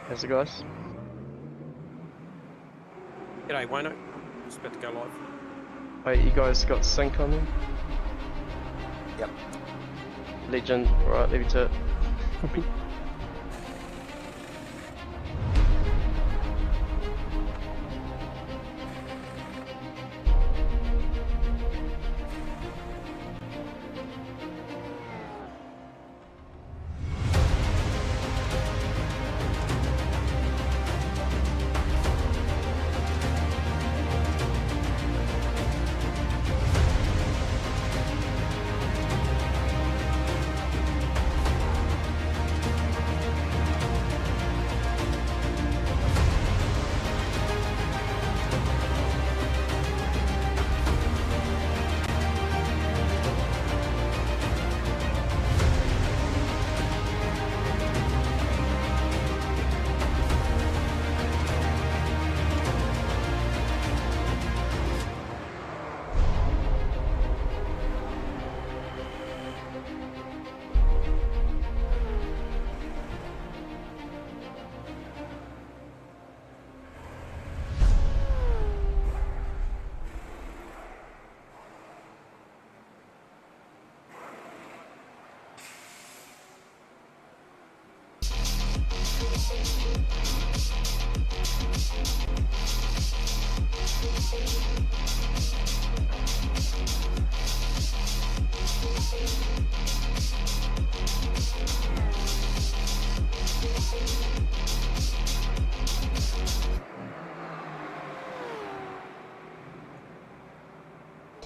How's it, guys? G'day, Wayno. Just about to go live. Wait, you guys got SYNQ on there? Yep. Legend, alright, leave you to it.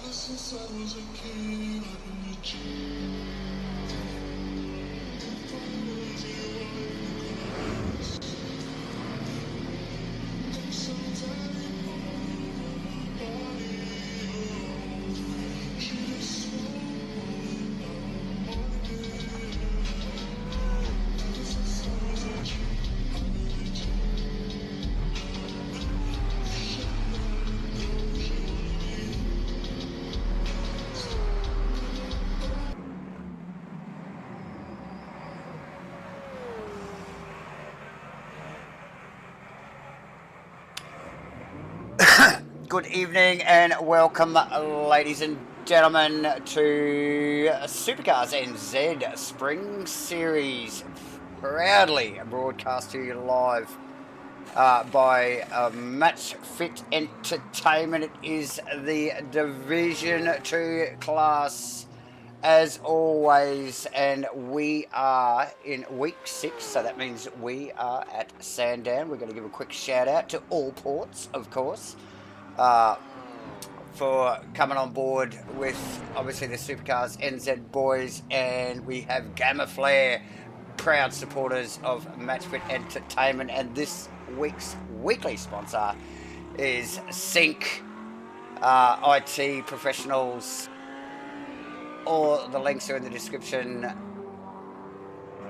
Since I was a kid, I've been a G. Good evening and welcome, ladies and gentlemen, to Supercars NZ Spring Series, proudly broadcast to you live by MATCHFIT Entertainment. It is the Division 2 class as always, and we are in week 6, so that means we are at SANDOWN. We're going to give a quick shout out to Allports, of course, for coming on board with obviously the Supercars NZ boys, and we have GAMAFLARE, proud supporters of MATCHFIT Entertainment, and this week's weekly sponsor is SYNQ, IT professionals. All the links are in the description.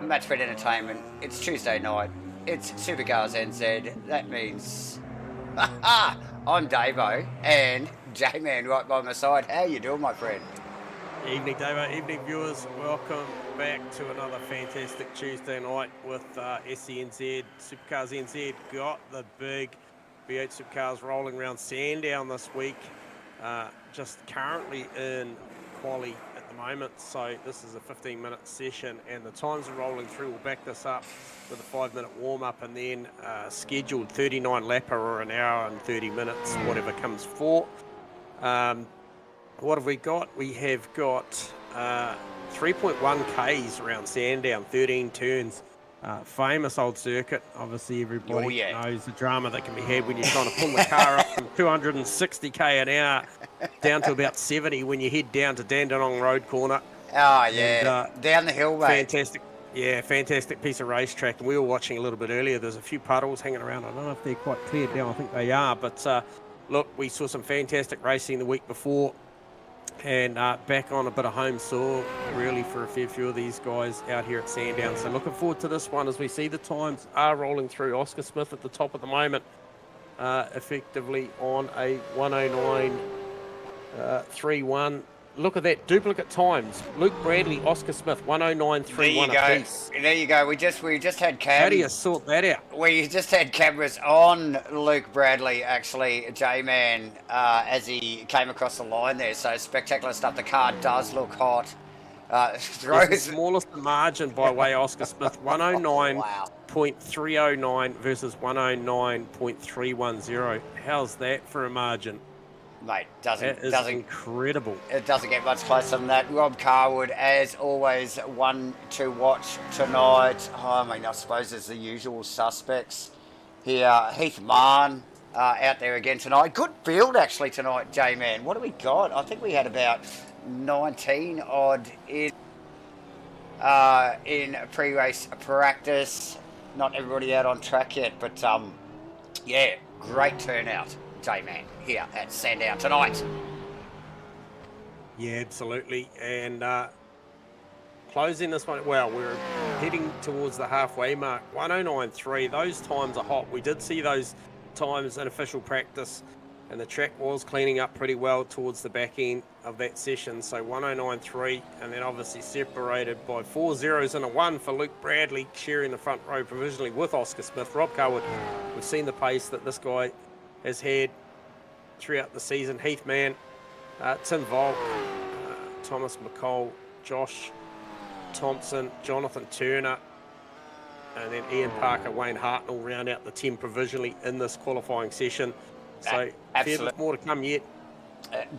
MATCHFIT Entertainment. It's Tuesday night. It's Supercars NZ. That means I'm Davo and J-Man right by my side. How you doing, my friend? Evening, Davo. Evening, viewers. Welcome back to another fantastic Tuesday night with SCNZ. Supercars NZ got the big V8 Supercars rolling around SANDOWN this week. Just currently in quali at the moment, so this is a 15-minute session, and the times are rolling through. We'll back this up with a 5-minute warm-up, and then scheduled 39 lapper or an hour and 30 minutes, whatever comes for. What have we got? We have got 3.1 Ks around Sandown, 13 turns. Famous old circuit. Obviously, everybody knows the drama that can be had when you're trying to pull the car up from 260 k an hour down to about 70 when you head down to Dandenong Road corner. Oh, yeah. And, down the hill, mate. Fantastic. Yeah, fantastic piece of racetrack. And we were watching a little bit earlier. There's a few puddles hanging around. I don't know if they're quite cleared now. I think they are. But look, we saw some fantastic racing the week before. And back on a bit of home soil, really, for a fair few of these guys out here at Sandown. So looking forward to this one as we see the times are rolling through. Oscar Smith at the top at the moment, effectively on a 109.31. Look at that, duplicate times. Luke Bradley, Oscar Smith, 109.31 apiece. There you go. We just had cameras. How do you sort that out? We just had cameras on Luke Bradley, actually, J-Man, as he came across the line there. So spectacular stuff. The car does look hot. It's the smallest margin by way Oscar Smith, 109.309 versus 109.310. How's that for a margin? Mate, doesn't incredible. It doesn't get much closer than that. Rob Carwood, as always, one to watch tonight. I mean, I suppose there's the usual suspects here. Heath Marn out there again tonight. Good field actually tonight, J-Man. What do we got? I think we had about 19 odd in pre-race practice. Not everybody out on track yet, but yeah, great turnout, J-Man, here at Sandown tonight. Yeah, absolutely. And closing this one, well, we're heading towards the halfway mark. 109.3, those times are hot. We did see those times in official practice, and the track was cleaning up pretty well towards the back end of that session. So 109.3, and then obviously separated by 4 zeros and a 1 for Luke Bradley, sharing the front row provisionally with Oscar Smith. Rob Carwood, we've seen the pace that this guy has had throughout the season. Heath Mann, Tim Volk, Thomas McCall, Josh Thompson, Jonathan Turner, and then Ian Parker, Wayne Hartnell round out the 10 provisionally in this qualifying session. So fair bit more to come yet.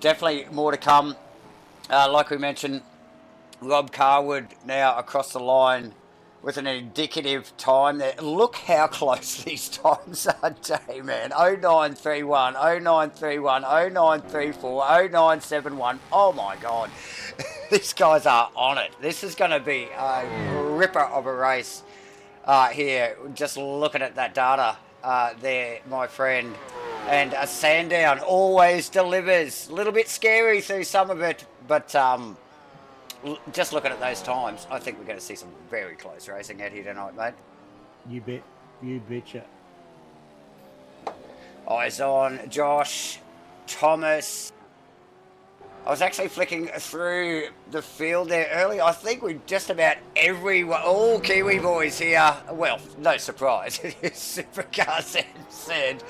Definitely more to come. Like we mentioned, Rob Carwood now across the line with an indicative time there. Look how close these times are, J-Man. 0931, 0931, 0934, 0971. Oh my God. These guys are on it. This is going to be a ripper of a race here. Just looking at that data there, my friend. And a Sandown always delivers. A little bit scary through some of it, but just looking at those times, I think we're going to see some very close racing out here tonight, mate. You bet. You betcha. Eyes on Josh Thomas. I was actually flicking through the field there earlier. I think we just about all Kiwi boys here. Well, no surprise. Supercars NZ.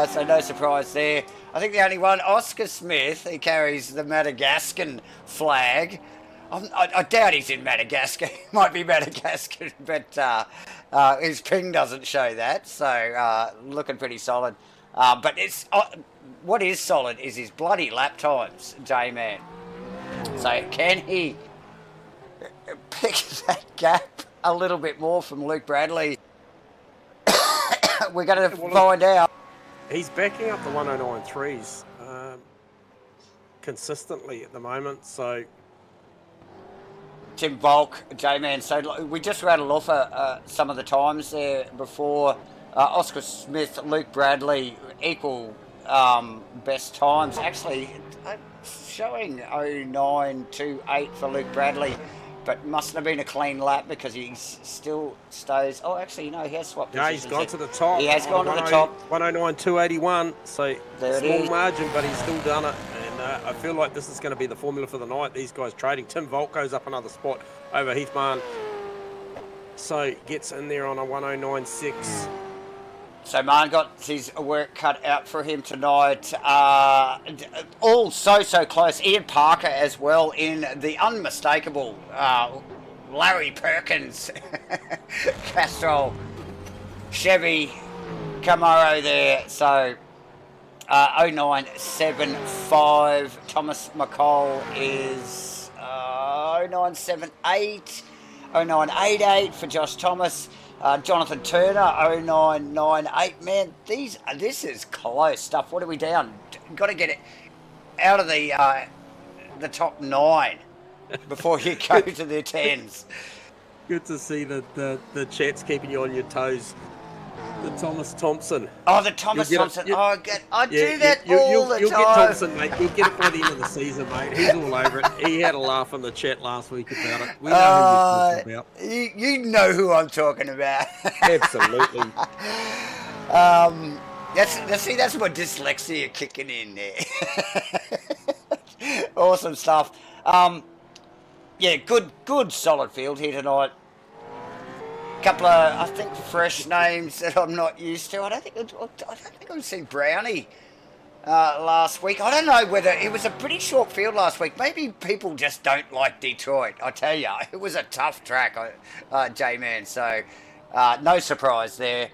So no surprise there. I think the only one, Oscar Smith, he carries the Madagascan flag. I doubt he's in Madagascar. He might be Madagascar, but his ping doesn't show that. So looking pretty solid. But it's what is solid is his bloody lap times, J-Man. So can he pick that gap a little bit more from Luke Bradley? We're going to find out. He's backing up the 109.3s consistently at the moment. So Tim Volk, J-Man. So we just rattled off some of the times there before. Oscar Smith, Luke Bradley, equal best times. Actually, showing 09.28 for Luke Bradley, but mustn't have been a clean lap because he still stays. Oh, actually, no, he has swapped positions. He's gone to the top. He has gone to the top. 109.281. So there small margin, but he's still done it. And I feel like this is going to be the formula for the night. These guys trading. Tim Volk goes up another spot over Heath Marn. So gets in there on a 109.6. So Marn got his work cut out for him tonight. All so close. Ian Parker as well in the unmistakable Larry Perkins Castrol Chevy Camaro there. So 0975. Thomas McCall is 0978. 0988 for Josh Thomas. Jonathan Turner, 0998. Man, this is close stuff. What are we down? Got to get it out of the top 9 before you go to the 10s. Good to see that the chat's keeping you on your toes. The Thomas Thompson. Oh, the Thomas You'll get Thompson. it. I Yeah, do that all the you'll time. get Thompson, mate. You'll get it by the end of the season, mate. He's all over it. He had a laugh in the chat last week about it. We know who you're talking about. You know who I'm talking about. Absolutely. That's my dyslexia kicking in there. Awesome stuff. Yeah, good solid field here tonight. Couple of, I think, fresh names that I'm not used to. I don't think I've seen Brownie last week. I don't know whether it was a pretty short field last week. Maybe people just don't like Detroit. I tell you, it was a tough track, J-Man. So no surprise there.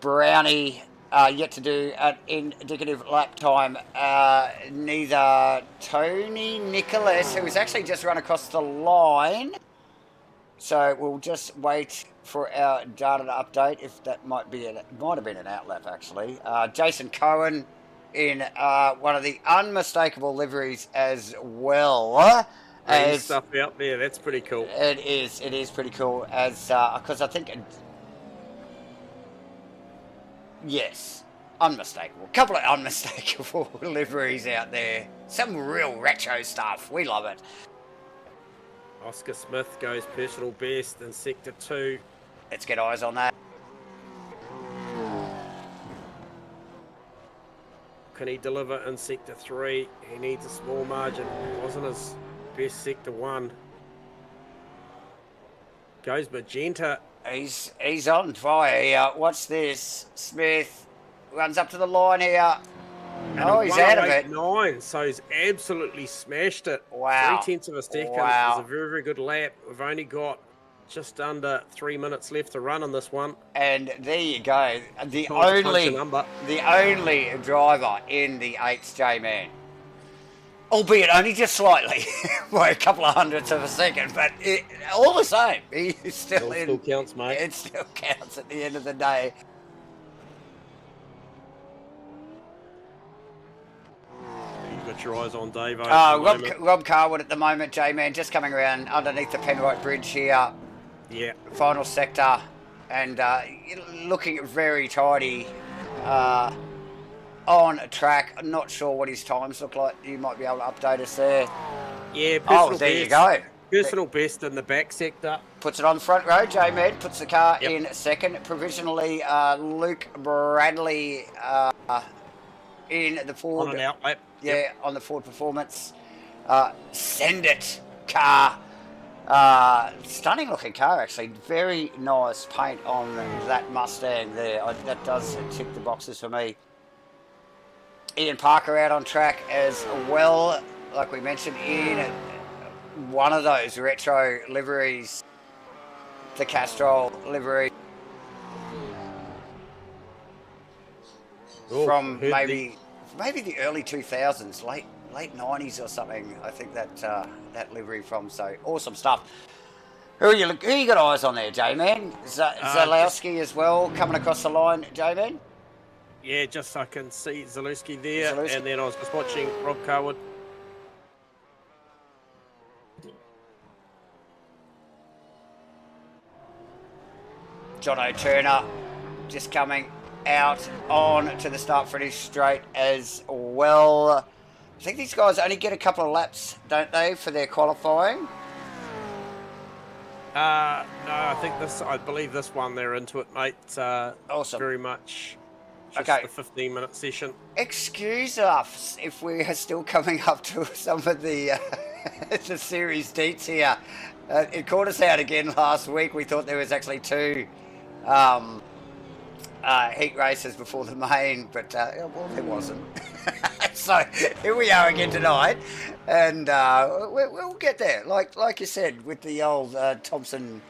Brownie yet to do an indicative lap time. Neither Tony Nicholas, who's actually just run across the line. So we'll just wait for our data to update. If that might have been an outlap actually. Jason Cohen in one of the unmistakable liveries as well. As stuff out there, that's pretty cool. It is pretty cool. As because I think yes, unmistakable. A couple of unmistakable liveries out there. Some real retro stuff. We love it. Oscar Smith goes personal best in Sector 2. Let's get eyes on that. Can he deliver in Sector 3? He needs a small margin. It wasn't his best Sector 1. Goes Magenta. He's on fire here. Watch this. Smith runs up to the line here. Oh, he's out of it. 9, so he's absolutely smashed it. Wow. 0.3 of a second. Wow. It's a very, very good lap. We've only got just under 3 minutes left to run on this one. And there you go. The Time to punch a number. only driver in the 8th J-Man. Albeit only just slightly, by a couple of hundredths of a second, but all the same, he's still in. Still counts, mate. It still counts at the end of the day. You've got your eyes on Dave. Rob Carwood at the moment, J-Man, just coming around underneath the Penrite Bridge here. Yeah. Final sector, and looking very tidy on track. I'm not sure what his times look like. You might be able to update us there. Yeah, personal there best. you go. Personal best in the back sector. Puts it on the front row, J-Man. Puts the car in second. Provisionally, Luke Bradley in the Ford. On an outlap. Yeah, on the Ford Performance. Send it car. Stunning looking car, actually. Very nice paint on that Mustang there. That does tick the boxes for me. Ian Parker out on track as well, like we mentioned, in one of those retro liveries, the Castrol livery. From maybe the early 2000s, late 90s or something. I think that livery from. So awesome stuff. Who you got eyes on there, J-Man? Zalewski as well coming across the line, J-Man. Yeah, just so I can see Zalewski there, and then I was just watching Rob Carwood. Jono Turner just coming out on to the start-finish straight as well. I think these guys only get a couple of laps, don't they, for their qualifying? No, I believe this one they're into it, mate. Awesome. Very much just Okay. the 15-minute session. Excuse us if we are still coming up to some of the the series deets here. It caught us out again last week. We thought there was actually two heat races before the main, but well, there wasn't. So here we are again tonight, and we'll get there. Like you said, with the old Thompson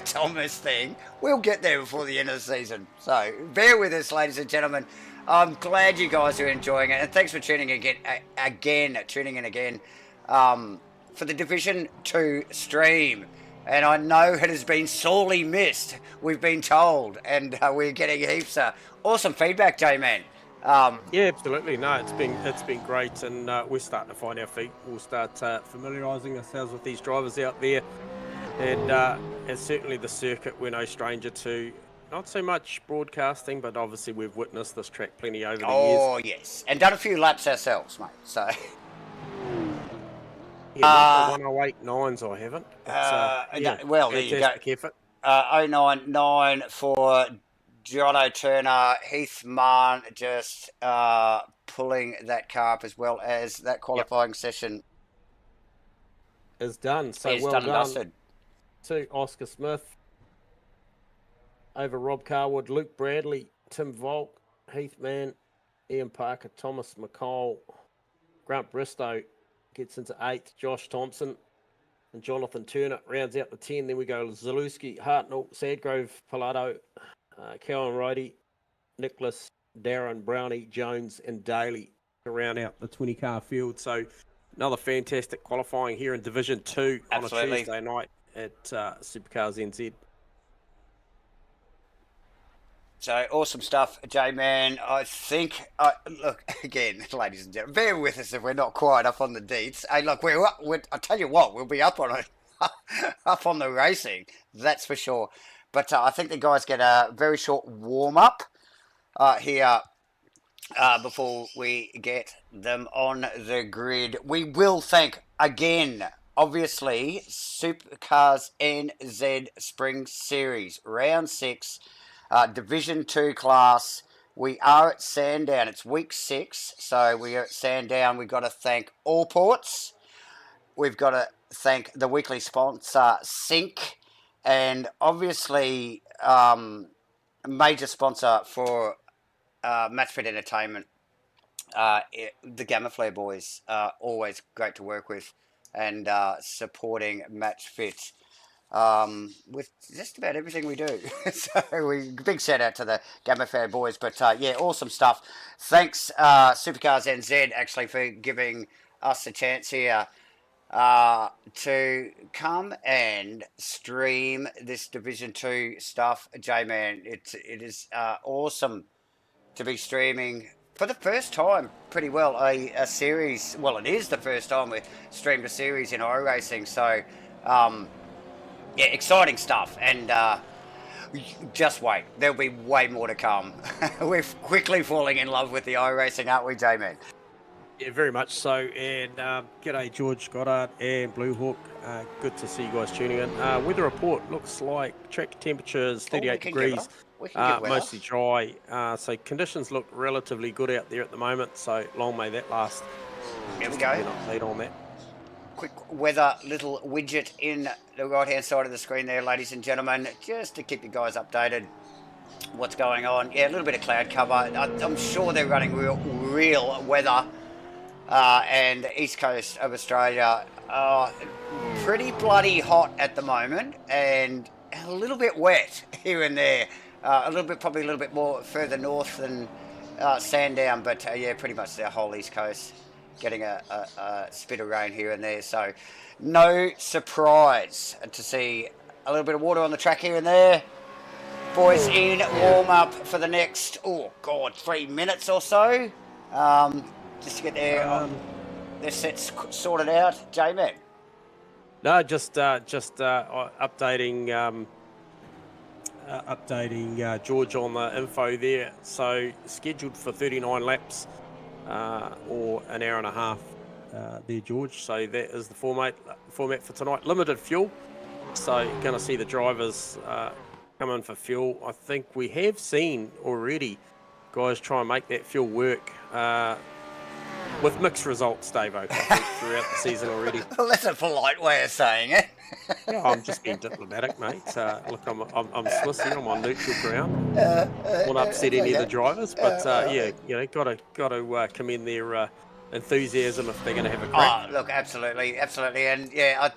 Thomas thing, we'll get there before the end of the season. So bear with us, ladies and gentlemen. I'm glad you guys are enjoying it, and thanks for tuning in again for the Division 2 stream. And I know it has been sorely missed, we've been told, and we're getting heaps of awesome feedback, J-Man. Yeah, absolutely. No, it's been great, and we're starting to find our feet. We'll start familiarising ourselves with these drivers out there. And certainly the circuit we're no stranger to. Not so much broadcasting, but obviously we've witnessed this track plenty over the years. Oh, yes. And done a few laps ourselves, mate. So, Yeah, not the 108.9s I haven't. It's, well, there you go. fantastic effort. 099 for Jono Turner, Heath Marn just pulling that car up, as well as that qualifying session Is done. So is well done and done dusted. to Oscar Smith over Rob Carwood, Luke Bradley, Tim Volk, Heath Mann, Ian Parker, Thomas McCall, Grant Bristow gets into 8th, Josh Thompson and Jonathan Turner rounds out the 10. Then we go Zalewski, Hartnell, Sadgrove, Pilato, Callan Ridey, Nicholas, Darren, Brownie, Jones and Daly to round out the 20-car field. So another fantastic qualifying here in Division 2 Absolutely. on a Tuesday night at Supercars NZ. So awesome stuff, J-Man. I think, look, again, ladies and gentlemen, bear with us if we're not quite up on the deets. Hey, look, I tell you what, we'll be up on it, up on the racing, that's for sure. But I think the guys get a very short warm-up here before we get them on the grid. We will thank, again, obviously, Supercars NZ Spring Series, Round 6, Division 2 class. We are at Sandown. It's week 6, so we are at Sandown. We've got to thank Allports. We've got to thank the weekly sponsor, SYNQ, and obviously a major sponsor for MATCHFIT Entertainment, the GAMAFLARE boys. Always great to work with, and supporting MATCHFIT with just about everything we do. So big shout out to the GAMAFLARE boys. But yeah, awesome stuff. Thanks Supercars NZ actually for giving us a chance here to come and stream this Division 2 stuff. J-Man, it is awesome to be streaming for the first time pretty well a series. Well, it is the first time we've streamed a series in iRacing, so yeah, exciting stuff. And just wait, there'll be way more to come. We're quickly falling in love with the iRacing, aren't we, J-Man? Yeah, very much so. And g'day, George Goddard and Blue Hawk. Good to see you guys tuning in. Weather report looks like track temperatures 38 degrees, mostly dry. So conditions look relatively good out there at the moment. So long may that last. Here we go. An update on that. Quick weather little widget in the right hand side of the screen there, ladies and gentlemen, just to keep you guys updated what's going on. Yeah, a little bit of cloud cover. I'm sure they're running real weather. And the east coast of Australia pretty bloody hot at the moment, and a little bit wet here and there. Probably a little bit more further north than Sandown, but yeah, pretty much the whole east coast getting a spit of rain here and there. So no surprise to see a little bit of water on the track here and there. Boys in warm up for the next 3 minutes or so. Just to get their sets sorted out, J-Man. No, just updating George on the info there. So scheduled for 39 laps or an hour and a half there, George. So that is the format for tonight. Limited fuel, so going to see the drivers come in for fuel. I think we have seen already guys try and make that fuel work. With mixed results, Dave, I think, throughout the season already. Well, that's a polite way of saying it. Yeah, I'm just being diplomatic, mate. Look, I'm Swiss here. I'm on neutral ground. Won't upset any of the drivers, but yeah, you know, got to commend their enthusiasm if they're going to have a crack. Oh, look, absolutely, and yeah,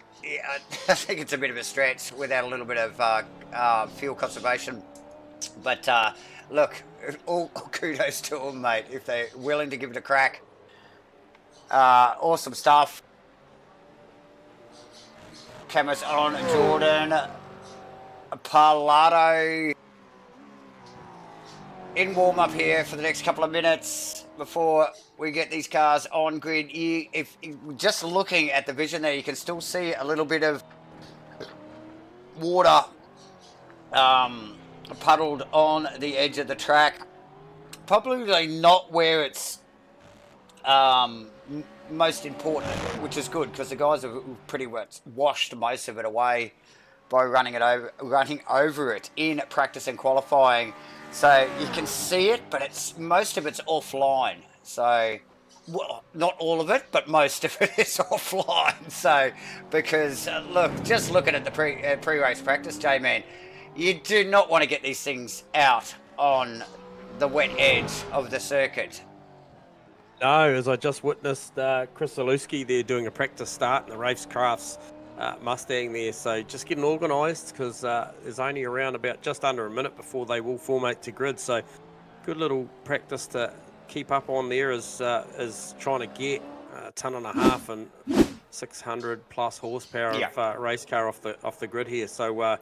I think it's a bit of a stretch without a little bit of fuel conservation. But look, all kudos to them, mate, if they're willing to give it a crack. Awesome stuff. Cameras on Jordan. Parlato in warm up here for the next couple of minutes before we get these cars on grid. If just looking at the vision there, you can still see a little bit of water puddled on the edge of the track. Probably not where it's most important, which is good because the guys have pretty much washed most of it away by running over it in practice and qualifying. So you can see it, but most of it's offline. So, well, not all of it, but most of it is offline. So, because look, just looking at the pre-race practice, J-Man, you do not want to get these things out on the wet edge of the circuit. No, as I just witnessed Chris Zaluski there doing a practice start in the Racecrafts Mustang there. So just getting organised because there's only around about just under a minute before they will formate to grid. So good little practice to keep up on there is trying to get a tonne and a half and 600 plus horsepower of race car off the grid here. So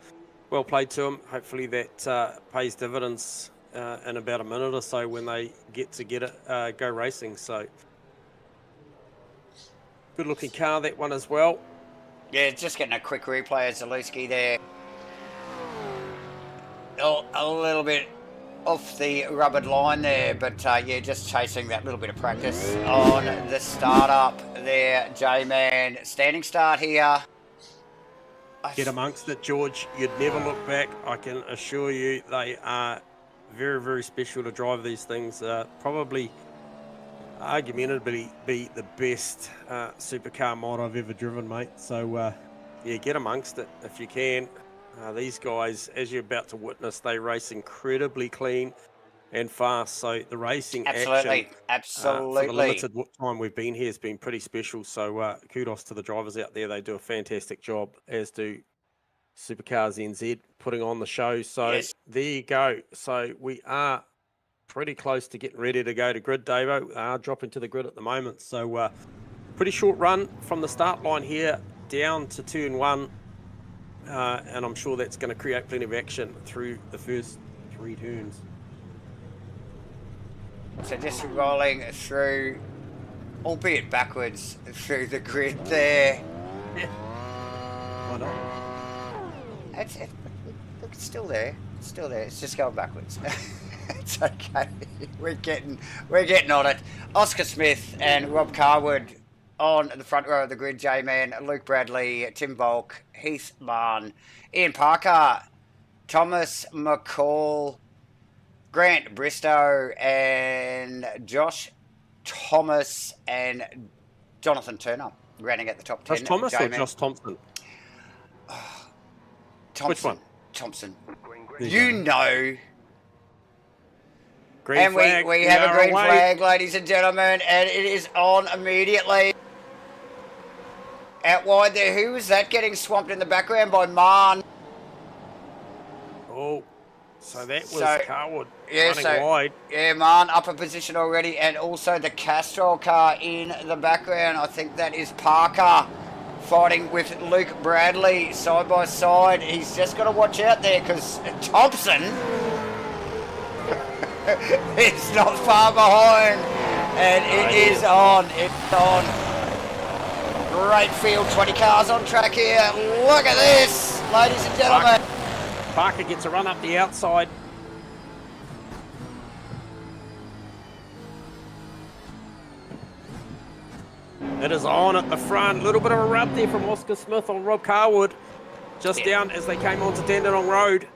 well played to them. Hopefully that pays dividends in about a minute or so when they get it go racing. So good looking car, that one as well. Yeah, just getting a quick replay of Zaluski there. Oh, a little bit off the rubbered line there, but yeah, just chasing that little bit of practice on the start-up there, J-Man. Standing start here. Get amongst it, George. You'd never look back. I can assure you they are very, very special to drive these things. Probably, arguably, be the best supercar mod I've ever driven, mate. So, yeah, get amongst it if you can. These guys, as you're about to witness, they race incredibly clean and fast. So the racing action, for the limited time we've been here has been pretty special. So kudos to the drivers out there. They do a fantastic job, as do Supercars NZ putting on the show. So yes, there you go. So we are pretty close to getting ready to go to grid, Davo. We are dropping to the grid at the moment. So pretty short run from the start line here down to turn 1. And I'm sure that's going to create plenty of action through the first 3 turns. So just rolling through, albeit backwards, through the grid there. Yeah. Why not? Look, it's still there. It's still there. It's just going backwards. It's okay. We're getting on it. Oscar Smith and Rob Carwood on the front row of the grid, J-Man, Luke Bradley, Tim Volk, Heath Marn, Ian Parker, Thomas McCall, Grant Bristow, and Josh Thomas and Jonathan Turner rounding at the top 10. Josh Thomas or Josh Thompson? Thompson. Which one? Thompson. You know. Green and flag. we have a green flag, ladies and gentlemen, and it is on immediately. Out wide there, who was that getting swamped in the background by Marn? Oh, so that was Carwood running wide. Yeah, Marn up a position already, and also the Castrol car in the background. I think that is Parker fighting with Luke Bradley side by side. He's just got to watch out there because Thompson is not far behind, and it is on. It's on. Great field, 20 cars on track here. Look at this, ladies and gentlemen. Parker gets a run up the outside. It is on at the front. A little bit of a rub there from Oscar Smith on Rob Carwood. Just down as they came onto Dandenong Road.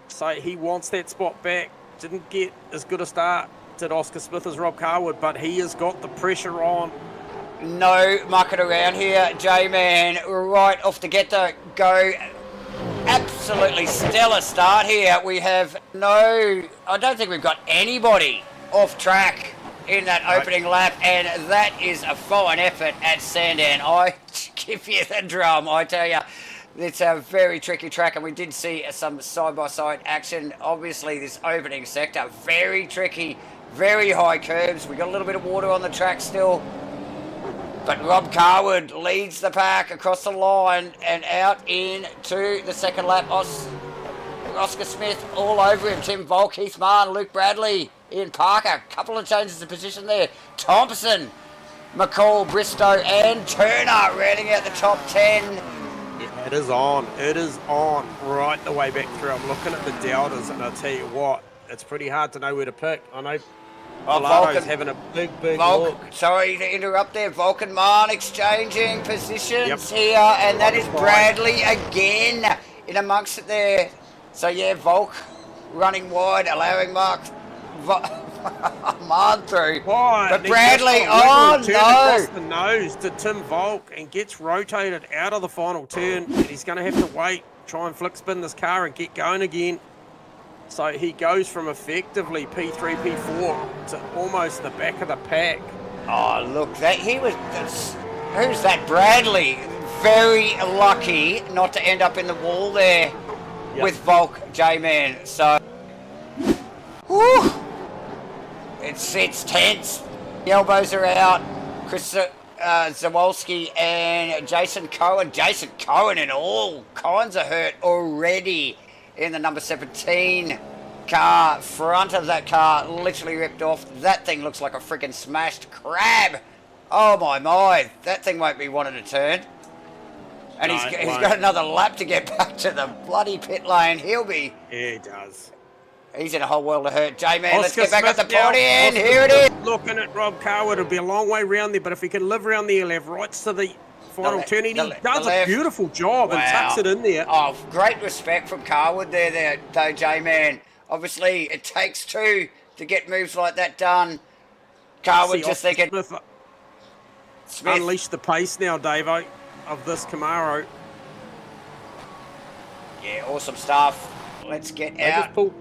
So he wants that spot back. Didn't get as good a start, did Oscar Smith, as Rob Carwood, but he has got the pressure on. No mucking around here, J-Man, right off the get-go. Absolutely stellar start here. We have I don't think we've got anybody off track in that opening lap, and that is a fine effort at Sandown. I give you the drum, I tell you. It's a very tricky track, and we did see some side-by-side action. Obviously, this opening sector, very tricky, very high curves. We got a little bit of water on the track still. But Rob Carwood leads the pack across the line and out into the second lap. Oscar Smith all over him. Tim Volk, Heath Marn, Luke Bradley, Ian Parker. A couple of changes of position there. Thompson, McCall, Bristow and Turner rounding out the top 10. Yeah, It is on. It is on right the way back through. I'm looking at the deltas, and I'll tell you what, it's pretty hard to know where to pick. I know Pilaro's having a big look. Sorry to interrupt there. Vulcan Marn exchanging positions Yep. here, and that is Bradley again in amongst it there. So yeah, Volk running wide, allowing Marn through. Why? But Bradley, oh turn no! across the nose to Tim Volk and gets rotated out of the final turn, and he's going to have to wait, try and flick spin this car and get going again. So he goes from effectively P3, P4 to almost the back of the pack. Oh look, who's that? Bradley. Very lucky not to end up in the wall there with Volk J-Man. So, whew, it's tense. The elbows are out. Chris Zawolski and Jason Cohen. Jason Cohen in all kinds of hurt already in the number 17 car. Front of that car literally ripped off. That thing looks like a freaking smashed crab. Oh my, that thing won't be wanting to turn. And No, he's got another lap to get back to the bloody pit lane. He'll be... Yeah, he does. He's in a whole world of hurt. J-Man, let's Oscar get back Smith at the now. party end. Oscar Here it is. Looking at Rob Carwood, it'll be a long way round there, but if he can live around there, he'll have rights to the final turn. He does a beautiful job and tucks it in there. Oh, great respect from Carwood there, though, J-Man. Obviously, it takes two to get moves like that done. Carwood just thinking... Smith unleash the pace now, Davo, of this Camaro. Yeah, awesome stuff. Let's get They out. just pulled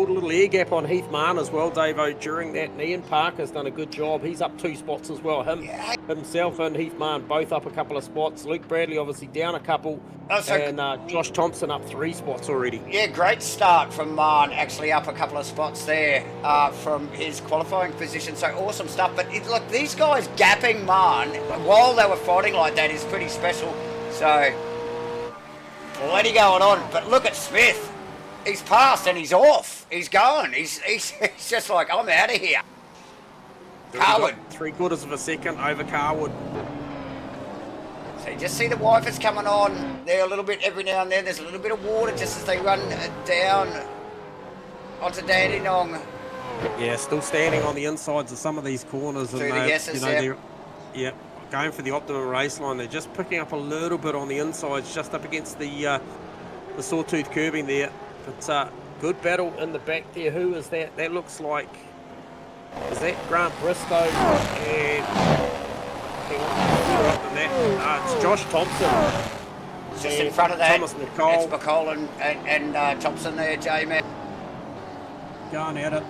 a little air gap on Heath Marn as well, Davo, during that. And Ian Parker's done a good job. He's up 2 spots as well. Himself and Heath Marn both up a couple of spots. Luke Bradley obviously down a couple. And Josh Thompson up 3 spots already. Yeah, great start from Marn, actually up a couple of spots there from his qualifying position. So awesome stuff. But look, these guys gapping Marn while they were fighting like that is pretty special. So plenty going on. But look at Smith. He's passed and he's off. He's going. He's just like, I'm out of here. Carwood. 3/4 of a second over Carwood. So you just see the wipers coming on there a little bit every now and then. There's a little bit of water just as they run down onto Dandenong. Yeah, still standing on the insides of some of these corners. Through And the guesses, they're going for the optimum race line. They're just picking up a little bit on the insides, just up against the sawtooth curbing there. But good battle in the back there. Who is that? That looks like... Is that Grant Bristow? And... it's Josh Thompson. Just in front of that, Thomas McCall. it's McCall and Thompson there, J-Man. Going at it.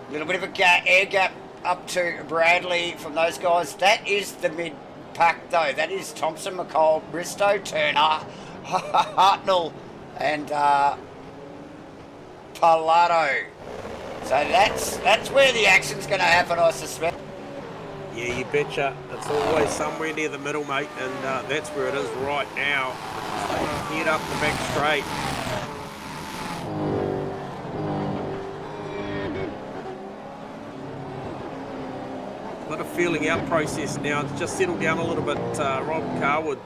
A little bit of a air gap up to Bradley from those guys. That is the mid-pack, though. That is Thompson, McCall, Bristow, Turner, Hartnell, and Parlato. So that's where the action's going to happen, I suspect. Yeah, you betcha. It's always somewhere near the middle, mate, and that's where it is right now. Head up the back straight. Bit of feeling out process now. It's just settled down a little bit. Rob Carwood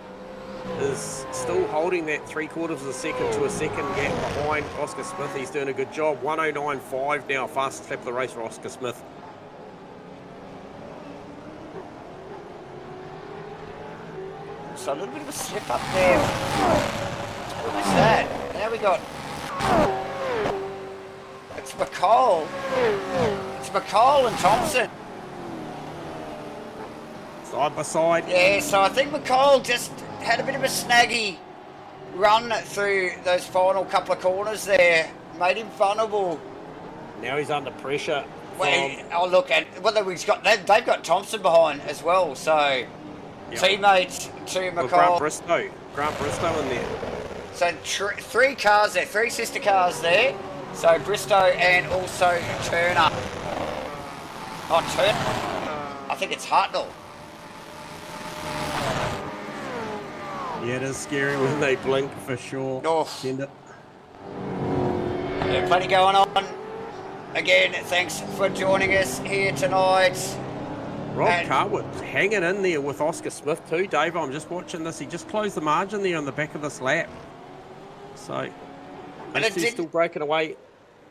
is still holding that 3/4 of a second to a second gap behind Oscar Smith. He's doing a good job. 109.5 now, fastest lap of the race for Oscar Smith. So a little bit of a slip up there. What was that? Now we got... It's McCall. It's McCall and Thompson. Side by side. Yeah, so I think McCall just had a bit of a snaggy run through those final couple of corners there. Made him vulnerable. Now he's under pressure. Well, look at they've got Thompson behind as well. So teammates to McCall. Grant Bristow in there. So 3 cars there, 3 sister cars there. So Bristow and also Turner. Oh, Turner. I think it's Hartnell. Yeah, it is scary when they blink for sure. Oh. Send it. Yeah, plenty going on. Again, thanks for joining us here tonight. Rob And- Carwood hanging in there with Oscar Smith too, Dave. I'm just watching this. He just closed the margin there on the back of this lap. So, And those it two didn't- still breaking away.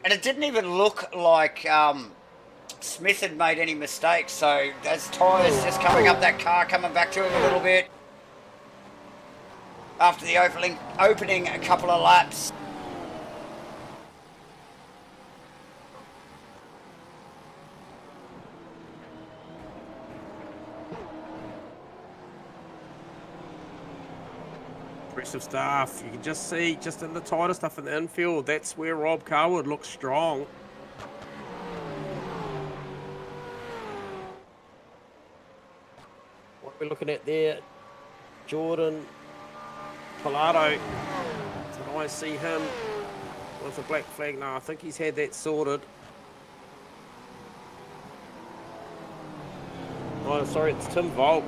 And it didn't even look like Smith had made any mistakes. So as tyres just coming up that car, coming back to him a little bit after the opening a couple of laps. Impressive stuff. You can just see, just in the tighter stuff in the infield, that's where Rob Carwood looks strong. What we're looking at there, Jordan Pilato. Did I see him with a black flag? No, I think he's had that sorted. Oh, sorry, it's Tim Volk.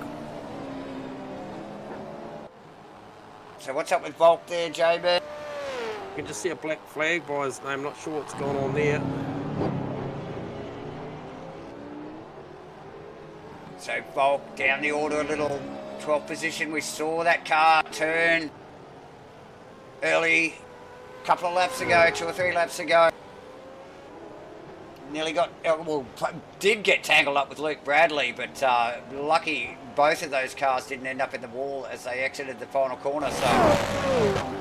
So what's up with Volk there, JB? You can just see a black flag by his name. Not sure what's going on there. So Volk down the order a little, 12th position. We saw that car turn early, a couple of laps ago, 2 or 3 laps ago. Nearly got, well, did get tangled up with Luke Bradley, but lucky both of those cars didn't end up in the wall as they exited the final corner. So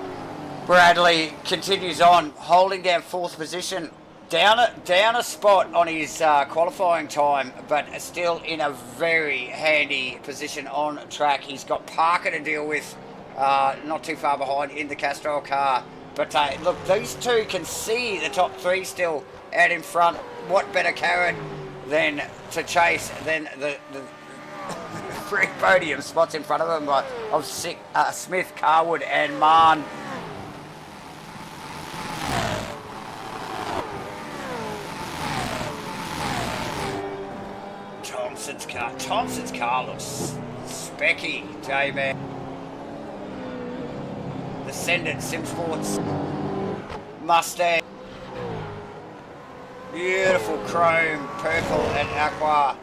Bradley continues on, holding down 4th position. Down a spot on his qualifying time, but still in a very handy position on track. He's got Parker to deal with, not too far behind in the Castrol car. But look, these two can see the top 3 still out in front. What better carrot than to chase than the 3 podium spots in front of them of Smith, Carwood and Mahon. Thompson's car looks specky, J-Man. The Sendit Simsports Mustang. Beautiful chrome, purple and aqua.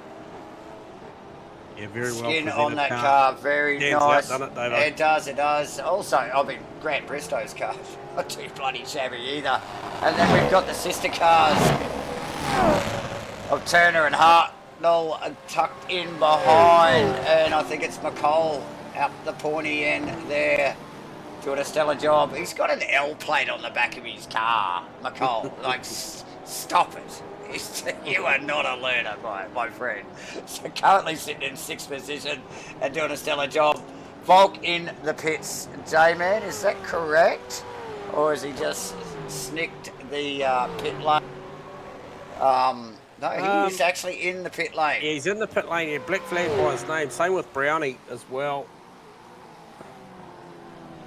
Yeah, very well Skin presented on that car, very Stands nice. out, doesn't it, Davo? It does. Also, I mean, Grant Bristow's car, not too bloody shabby either. And then we've got the sister cars of Turner and Hart. Tucked in behind, and I think it's McCall out the pointy end there doing a stellar job. He's got an L plate on the back of his car, McCall. Like, stop it. You are not a learner, my friend. So currently sitting in 6th position and doing a stellar job. Volk in the pits. J-Man, is that correct? Or has he just snicked the pit lane? No, he's actually in the pit lane. Yeah, he's in the pit lane. Yeah, black flag by his name. Same with Brownie as well.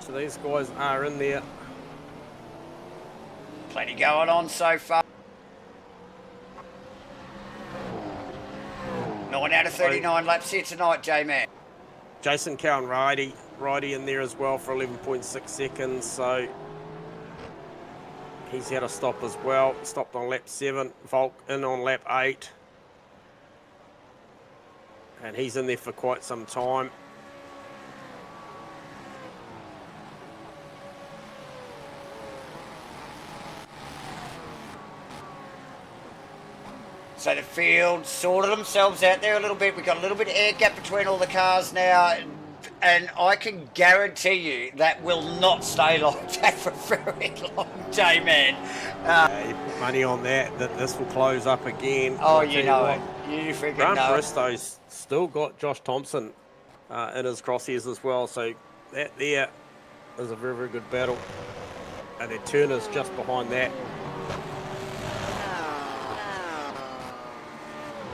So these guys are in there. Plenty going on so far. 9 out of 39 laps here tonight, J-Man. Jason Cowan Ridey in there as well for 11.6 seconds. So he's had a stop as well. Stopped on lap 7. Volk in on lap 8. And he's in there for quite some time. So the field sorted themselves out there a little bit. We've got a little bit of air gap between all the cars now. And I can guarantee you that will not stay like that for very long, J-Man. You put money on that this will close up again. Oh, you know it. You freaking Grant know it. Bristow's still got Josh Thompson in his crosshairs as well. So that there is a very, very good battle. And then Turner's just behind that.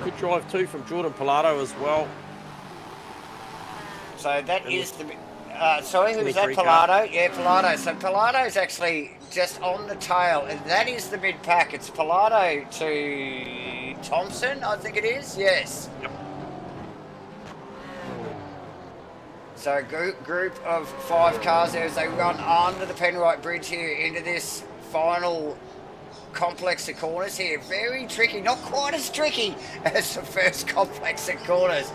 Good drive too from Jordan Pilato as well. So that is the... sorry, who was that? 23 car. Pilato? Yeah, Pilato. So Pilato's actually just on the tail. And that is the mid-pack. It's Pilato to Thompson, I think it is. Yes. Yep. So a group of 5 cars there as they run under the Penrite Bridge here into this final complex of corners here. Very tricky, not quite as tricky as the first complex of corners,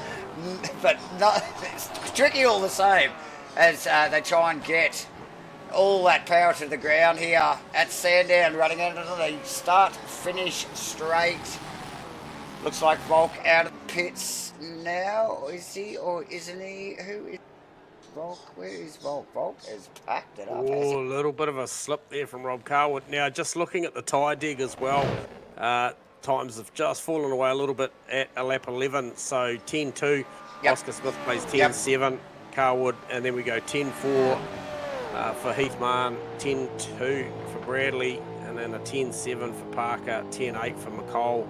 but not, it's tricky all the same as they try and get all that power to the ground here at Sandown, running into the start-finish straight. Looks like Volk out of the pits now. Is he or isn't he? Who is Volk? Where is Volk? Volk has packed it up. Oh, a little bit of a slip there from Rob Carwood. Now, just looking at the tyre dig as well, times have just fallen away a little bit at lap 11. So 10-2, Yep. Oscar Smith plays 10-7, Carwood, and then we go 10-4 for Heathman, 10-2 for Bradley, and then a 10-7 for Parker, 10-8 for McCall,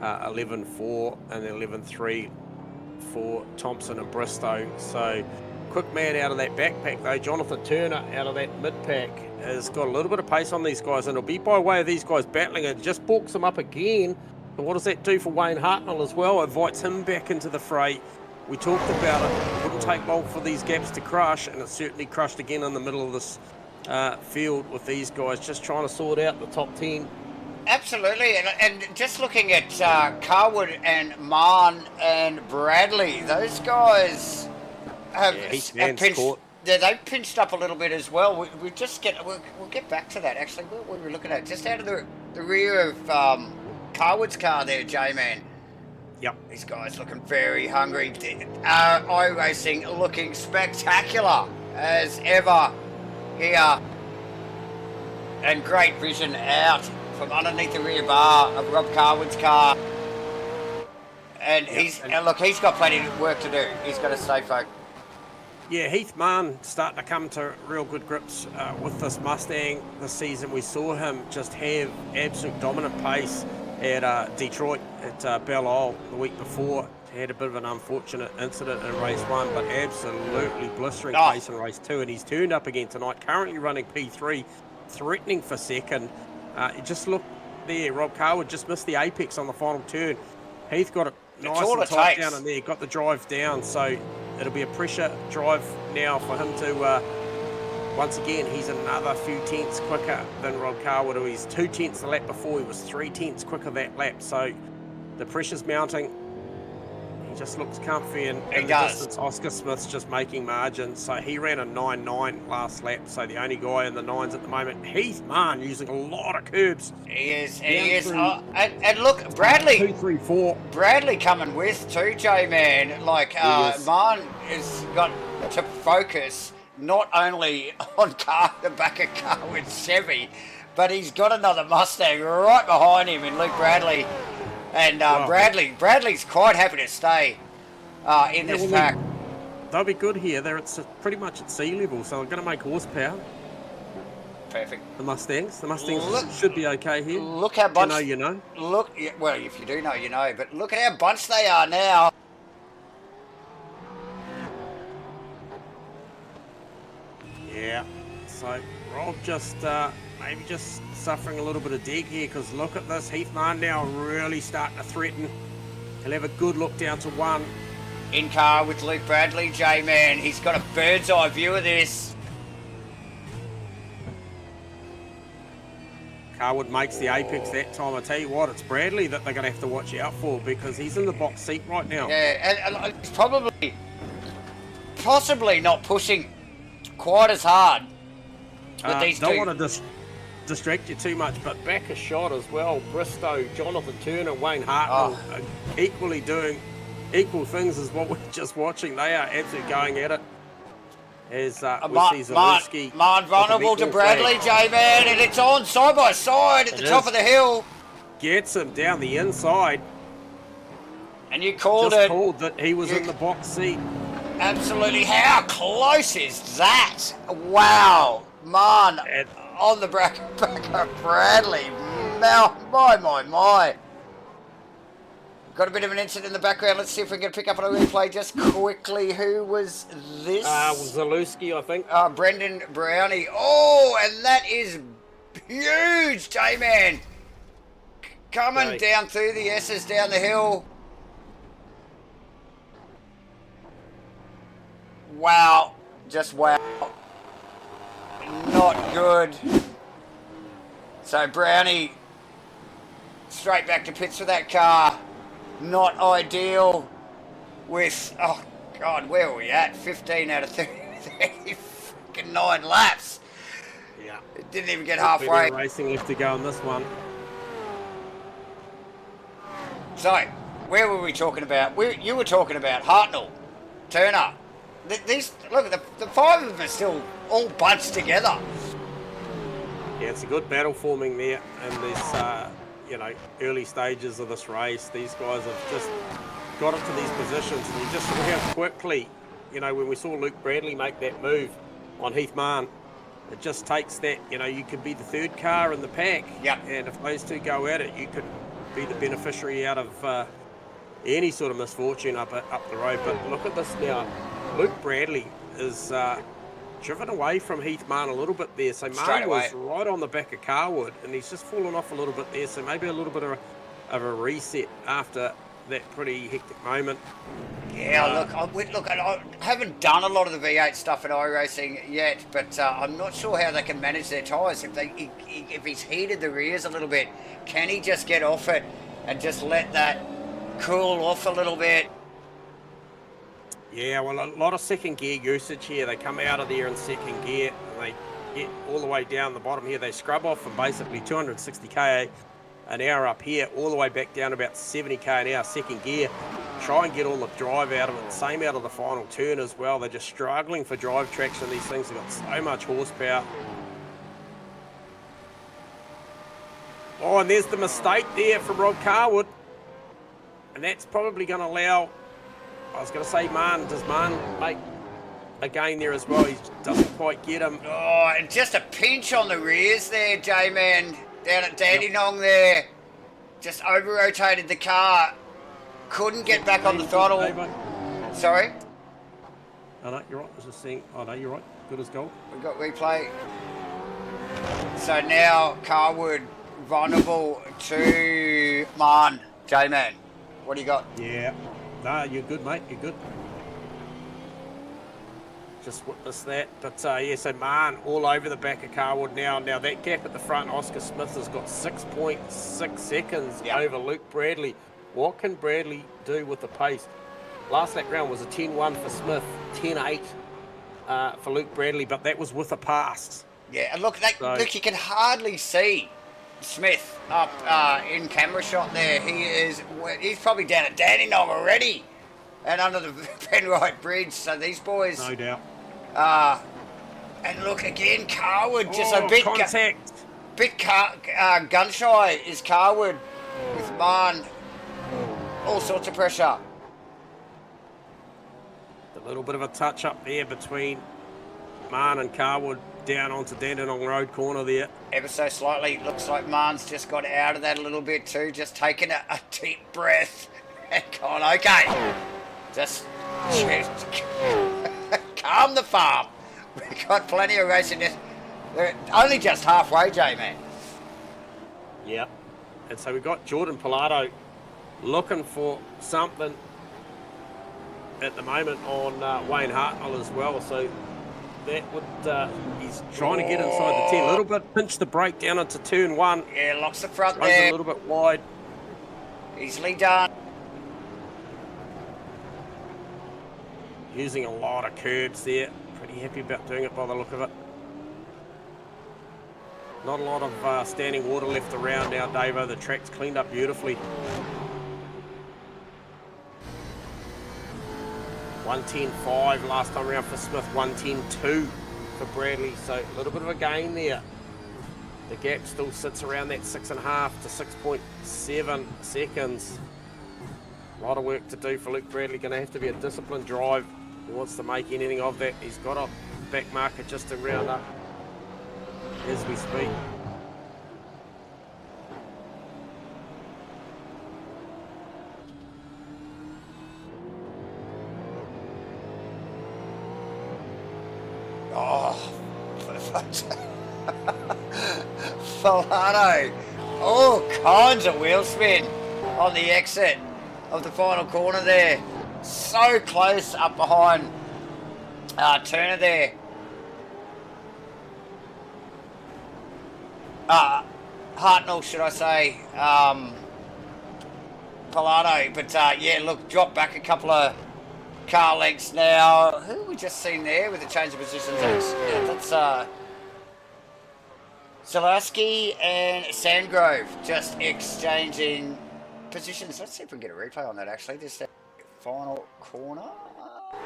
11-4, and then 11-3 for Thompson and Bristow. So quick man out of that backpack though, Jonathan Turner out of that mid-pack has got a little bit of pace on these guys, and it'll be by way of these guys battling. It just balks them up again. So what does that do for Wayne Hartnell as well? It invites him back into the fray. We talked about it. It wouldn't take long for these gaps to crush, and it certainly crushed again in the middle of this field with these guys just trying to sort out the top 10. Absolutely, and just looking at Carwood and Marn and Bradley, those guys have, pinched. They've pinched up a little bit as well. We'll get back to that actually. What were we looking at? Just out of the rear of Carwood's car there, J-Man. Yep. These guys looking very hungry. iRacing looking spectacular as ever here. And great vision out from underneath the rear bar of Rob Carwood's car. And he's got plenty of work to do. He's got to stay focused. Yeah, Heath Mann starting to come to real good grips with this Mustang this season. We saw him just have absolute dominant pace at Detroit at Belle Isle the week before. He had a bit of an unfortunate incident in race 1, but absolutely blistering pace in race 2, and he's turned up again tonight, currently running P3, threatening for second. Just look there, Rob Carwood just missed the apex on the final turn. Heath got it nice and tight down in there, got the drive down, so it'll be a pressure drive now for him to, once again, he's another few tenths quicker than Rob Carwood, who he's 2 tenths the lap before, he was 3 tenths quicker that lap, so the pressure's mounting. He just looks comfy, and in the distance, Oscar Smith's just making margins, so he ran a 9.9 last lap, so the only guy in the 9s at the moment. Heath Mann using a lot of curbs. He is. And look, Bradley. 2, 3, 4. Bradley coming with too, J-Man. Like, Mann has got to focus not only on the back of Carwood's Chevy, but he's got another Mustang right behind him in Luke Bradley. And Bradley's quite happy to stay in this pack. They'll be good here. They're pretty much at sea level, so they're going to make horsepower. Perfect. The Mustangs should be okay here. Look how bunched. You know. Look, well, if you do know, you know. But look at how bunched they are now. Yeah. So Rob just maybe just suffering a little bit of dig here, because look at this. Heath Mann now really starting to threaten. He'll have a good look down to 1. In car with Luke Bradley, J-Man. He's got a bird's eye view of this. Carwood makes the apex that time. I tell you what, it's Bradley that they're going to have to watch out for, because he's in the box seat right now. Yeah, and he's possibly not pushing quite as hard with these two. Don't want to distract you too much, but back a shot as well. Bristow, Jonathan Turner, Wayne Hartnell are equally doing equal things as what we're just watching. They are absolutely going at it. As we see Zalewski. Marn vulnerable to Bradley, J-Man, and it's on side by side at the top of the hill. Gets him down the inside. And you called just it. Called that he was in the box seat. Absolutely. How close is that? Wow. Marn on the back of Bradley. Now, my. Got a bit of an incident in the background. Let's see if we can pick up on a replay just quickly. Who was this? Zalewski, I think. Brendan Brownie. Oh, and that is huge, J-Man. Coming down through the S's down the hill. Wow. Just wow. Not good. So Brownie straight back to pits with that car. Not ideal with, oh God, where were we at? 15 out of 30, 39 laps. Yeah. It didn't even get Plenty halfway. of racing left to go on this one. So, where were we talking about? You were talking about Hartnell, Turner. These, look, the five of them are still all bunched together. Yeah, it's a good battle forming there in this, you know, early stages of this race. These guys have just got into these positions, and you just saw how quickly, you know, when we saw Luke Bradley make that move on Heath Marn, it just takes that, you know, you could be the third car in the pack. Yep. And if those two go at it, you could be the beneficiary out of any sort of misfortune up the road. But look at this now. Luke Bradley is driven away from Heath Marn a little bit there. So Marn was right on the back of Carwood, and he's just fallen off a little bit there. So maybe a little bit of a reset after that pretty hectic moment. Yeah, look, I haven't done a lot of the V8 stuff in iRacing yet, but I'm not sure how they can manage their tyres. If he's heated the rears a little bit, can he just get off it and just let that cool off a little bit? Yeah, well, a lot of second gear usage here. They come out of there in second gear, and they get all the way down the bottom here. They scrub off from basically 260 km an hour up here, all the way back down about 70 km an hour second gear. Try and get all the drive out of it. Same out of the final turn as well. They're just struggling for drive traction. These things have got so much horsepower. Oh, and there's the mistake there from Rob Carwood. And that's probably going to allow, I was going to say Marn. Does Marn make a gain there as well? He doesn't quite get him. Oh, and just a pinch on the rears there, J-Man. Down at Dandenong there. Just over-rotated the car. Couldn't get back on the throttle. Sorry? Oh, no, you're right. I was just saying, oh, no, you're right. Good as gold. We've got replay. So now Carwood vulnerable to Marn. J-Man, what do you got? Yeah. No, you're good, mate. You're good. Just witnessed that. But, yeah, so Marn all over the back of Carwood now. Now, that gap at the front, Oscar Smith has got 6.6 seconds over Luke Bradley. What can Bradley do with the pace? Last lap round was a 10-1 for Smith, 10-8 for Luke Bradley, but that was with a pass. Yeah, and look, look, you can hardly see Smith up in camera shot there. He's probably down at Dandenong already and under the Penrite Bridge. So these boys, no doubt. And look again, Carwood just a bit contact. Gun shy is Carwood with Marn. All sorts of pressure. A little bit of a touch up there between Marn and Carwood down onto Dandenong Road corner there. Ever so slightly. Looks like Marn's just got out of that a little bit too. Just taking a deep breath and gone, okay. Just calm the farm. We've got plenty of racing. They're only just halfway, J-Man. Yeah. And so we've got Jordan Pilato looking for something at the moment on Wayne Hartnell as well. So that would, he's trying to get inside the 10 a little bit, pinch the brake down into turn one. Yeah, locks the front Runs there. a little bit wide. Easily done. Using a lot of curbs there. Pretty happy about doing it by the look of it. Not a lot of standing water left around now, Davo. The track's cleaned up beautifully. 110.5 last time around for Smith, 110.2 for Bradley. So a little bit of a gain there. The gap still sits around that 6.5 to 6.7 seconds. A lot of work to do for Luke Bradley. Going to have to be a disciplined drive. He wants to make anything of that. He's got a back marker just to round up as we speak. Oh, Filato. All kinds of wheel spin on the exit of the final corner there. So close up behind Turner there. Hartnell, should I say, Pilato. But yeah, look, drop back a couple of car lengths now. Who have we just seen there with the change of positions? Yeah, that's Zaleski and Sandgrove just exchanging positions. Let's see if we can get a replay on that actually. This final corner.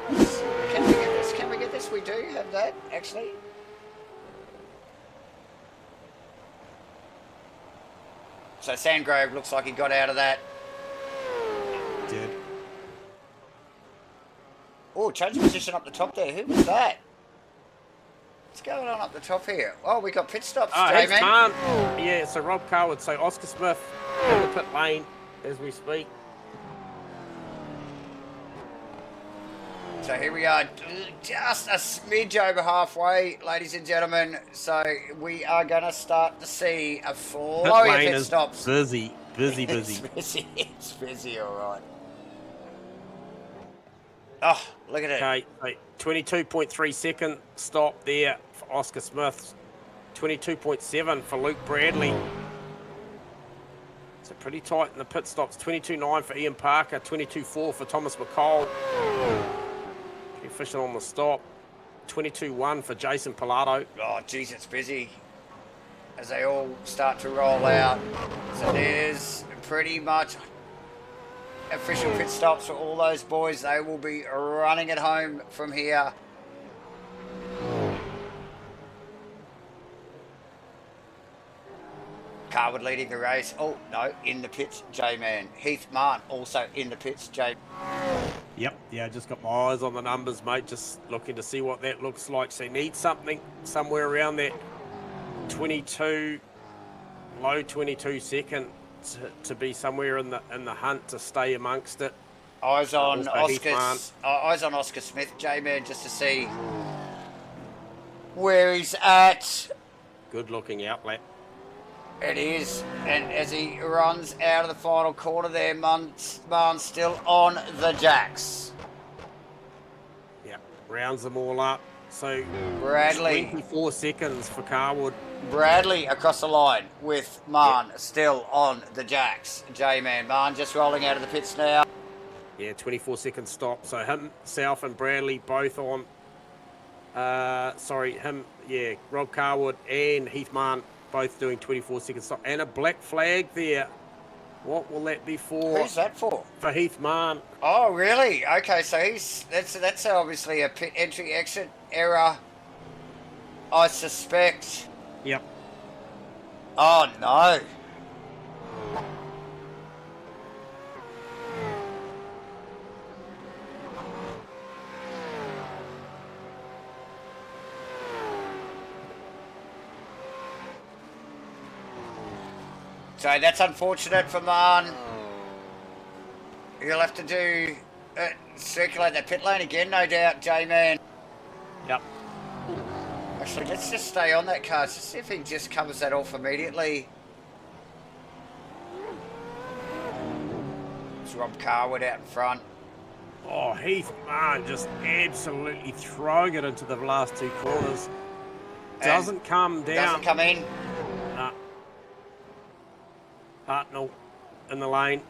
Can we get this? Can we get this? We do have that actually. So Sandgrove looks like he got out of that. Did. Oh, change of position up the top there. Who was that? What's going on up the top here? Oh, we got pit stops, Heath Jamie. Mann. Yeah, so Rob Carwood. So Oscar Smith in the pit lane as we speak. So here we are, just a smidge over halfway, ladies and gentlemen. So we are going to start to see a flow of pit stops. Busy. It's busy. It's busy, all right. Oh, look at it. Okay, 22.3 second stop there for Oscar Smith. 22.7 for Luke Bradley. So pretty tight in the pit stops. 22.9 for Ian Parker. 22.4 for Thomas McCall. Pretty efficient on the stop. 22.1 for Jason Pilato. Oh, geez, it's busy as they all start to roll out. So there's pretty much official pit stops for all those boys. They will be running it home from here. Carwood leading the race. Oh, no, in the pits, J-Man. Heath Mann also in the pits, J. Yep, yeah, just got my eyes on the numbers, mate. Just looking to see what that looks like. So you need something somewhere around that 22, low 22 second to be somewhere in the hunt to stay amongst it. Eyes on Oscar Smith, J-Man, just to see where he's at. Good looking outlet. It is, and as he runs out of the final corner there, Mann's still on the jacks. Yep, rounds them all up. So Bradley, 24 seconds for Carwood. Bradley across the line with Mann still on the jacks. J-Man, Mann just rolling out of the pits now. Yeah, 24 second stop. So himself and Bradley both on. Rob Carwood and Heath Mann both doing 24 second stop. And a black flag there. What will that be for? Who's that for? For Heath Mann. Oh, really? Okay, so that's obviously a pit entry exit error, I suspect. Yep. Oh, no. So that's unfortunate for Mann. He'll have to do circulate that pit lane again, no doubt, J-Man. Yep. Actually, let's just stay on that car. Just see if he just covers that off immediately. It's Rob Carwood out in front. Oh, Heath Mann just absolutely throwing it into the last two corners. Doesn't come down. Doesn't come in. Nah. Hartnell in the lane.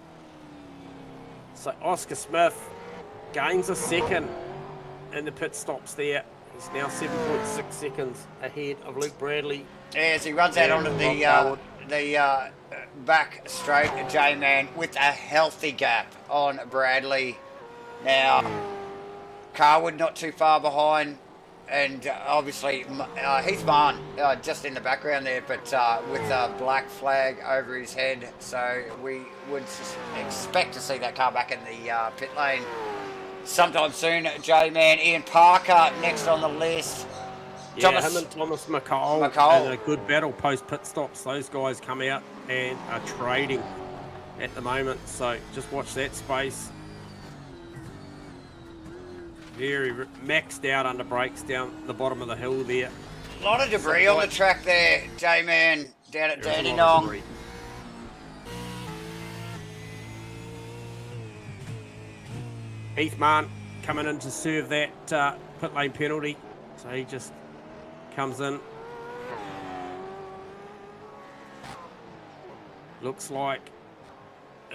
So Oscar Smith gains a second in the pit stops there. He's now 7.6 seconds ahead of Luke Bradley. As he runs out onto the back straight, J-Man with a healthy gap on Bradley. Now, Carwood not too far behind, and obviously Heath Mann just in the background there, but with a black flag over his head. So we would expect to see that car back in the pit lane sometime soon. J-Man, Ian Parker next on the list. Yeah, him and Thomas McCall. And a good battle post pit stops. Those guys come out and are trading at the moment. So just watch that space. Very maxed out under brakes down the bottom of the hill there. A lot of debris on the track there, J-Man, down at Dandenong. Heath Mann coming in to serve that pit lane penalty. So he just comes in. Looks like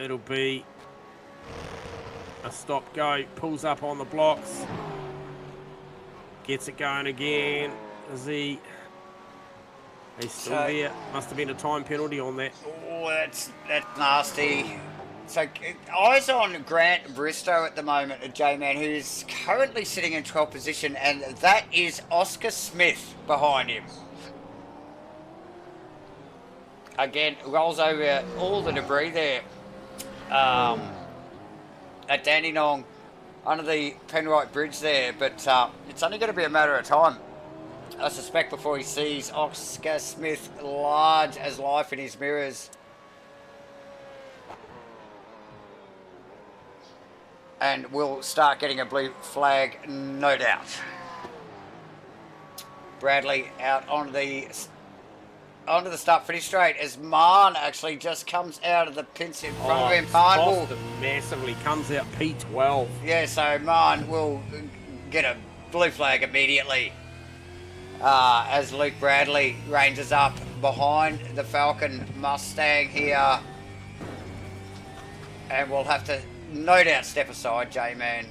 it'll be a stop-go. Pulls up on the blocks. Gets it going again. Is he... He's still there. Must have been a time penalty on that. Oh, that's nasty. So, eyes on Grant Bristow at the moment, J-Man, who's currently sitting in 12th position, and that is Oscar Smith behind him. Again, rolls over all the debris there at Dandenong under the Penrite Bridge there, but it's only going to be a matter of time, I suspect, before he sees Oscar Smith large as life in his mirrors. And we'll start getting a blue flag, no doubt. Bradley out onto the start finish straight as Marn actually just comes out of the pits in front of him. Marn will massively comes out P12. Yeah, so Marn will get a blue flag immediately as Luke Bradley ranges up behind the Falcon Mustang here, and we'll have to no doubt step aside, J-Man.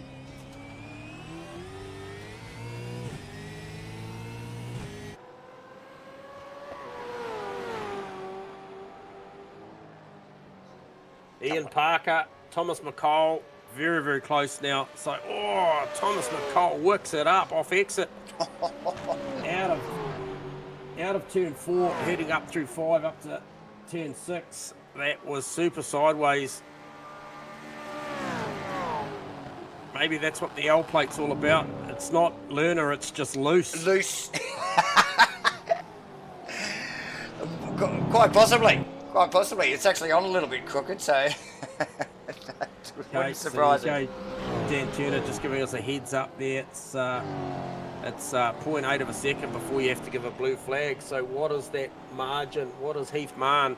Ian Parker, Thomas McCall, very, very close now. So, Thomas McCall works it up off exit. out of turn 4, heading up through 5 up to turn 6. That was super sideways. Maybe that's what the L plate's all about. It's not learner, it's just loose. Loose. Quite possibly. Quite possibly. It's actually on a little bit crooked, so that wouldn't surprise me. Dan Turner just giving us a heads up there. It's 0.8 of a second before you have to give a blue flag. So what is that margin? What has Heath Marn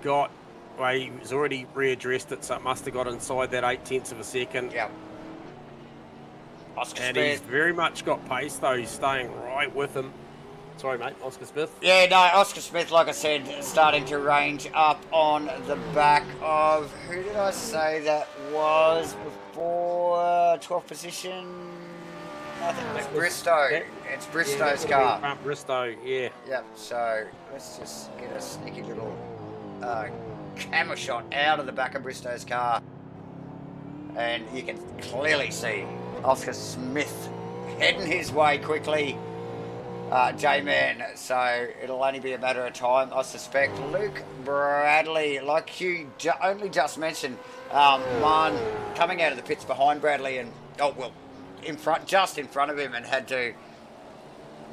got? Well, he's already readdressed it, so it must have got inside that 0.8 of a second. Yeah. Oscar and Smith. He's very much got pace, though. He's staying right with him. Sorry, mate, Oscar Smith. Yeah, no, Oscar Smith, like I said, starting to range up on the back of, who did I say that was before 12th position? I think it was Bristow. It's Bristow's car. Bristow, yeah. Yep, so let's just get a sneaky little camera shot out of the back of Bristow's car. And you can clearly see Oscar Smith heading his way quickly, J-Man. So it'll only be a matter of time, I suspect. Luke Bradley, like you only just mentioned, Marn coming out of the pits behind Bradley and, just in front of him, and had to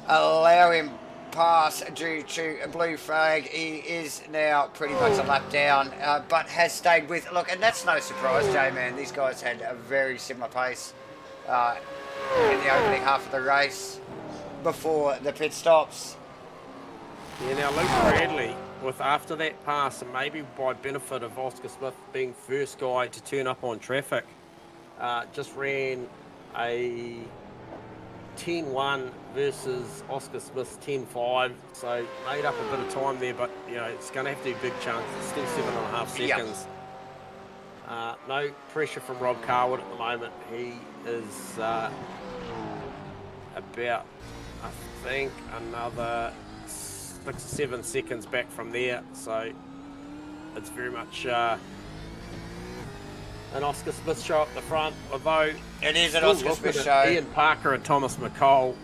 allow him pass due to a blue flag. He is now pretty much a lap down, but has stayed with. Look, and that's no surprise, J-Man. These guys had a very similar pace in the opening half of the race before the pit stops. Yeah, now Luke Bradley, with after that pass, and maybe by benefit of Oscar Smith being first guy to turn up on traffic, just ran a 10-1 versus Oscar Smith's 10-5, so made up a bit of time there, but you know it's going to have to be a big chance. It's still 7.5 seconds. Yep. No pressure from Rob Carwood at the moment. He is about, I think, another 6 or 7 seconds back from there, so it's very much an Oscar Smith show up the front, although it is an Oscar Smith show. Ian Parker and Thomas McCall.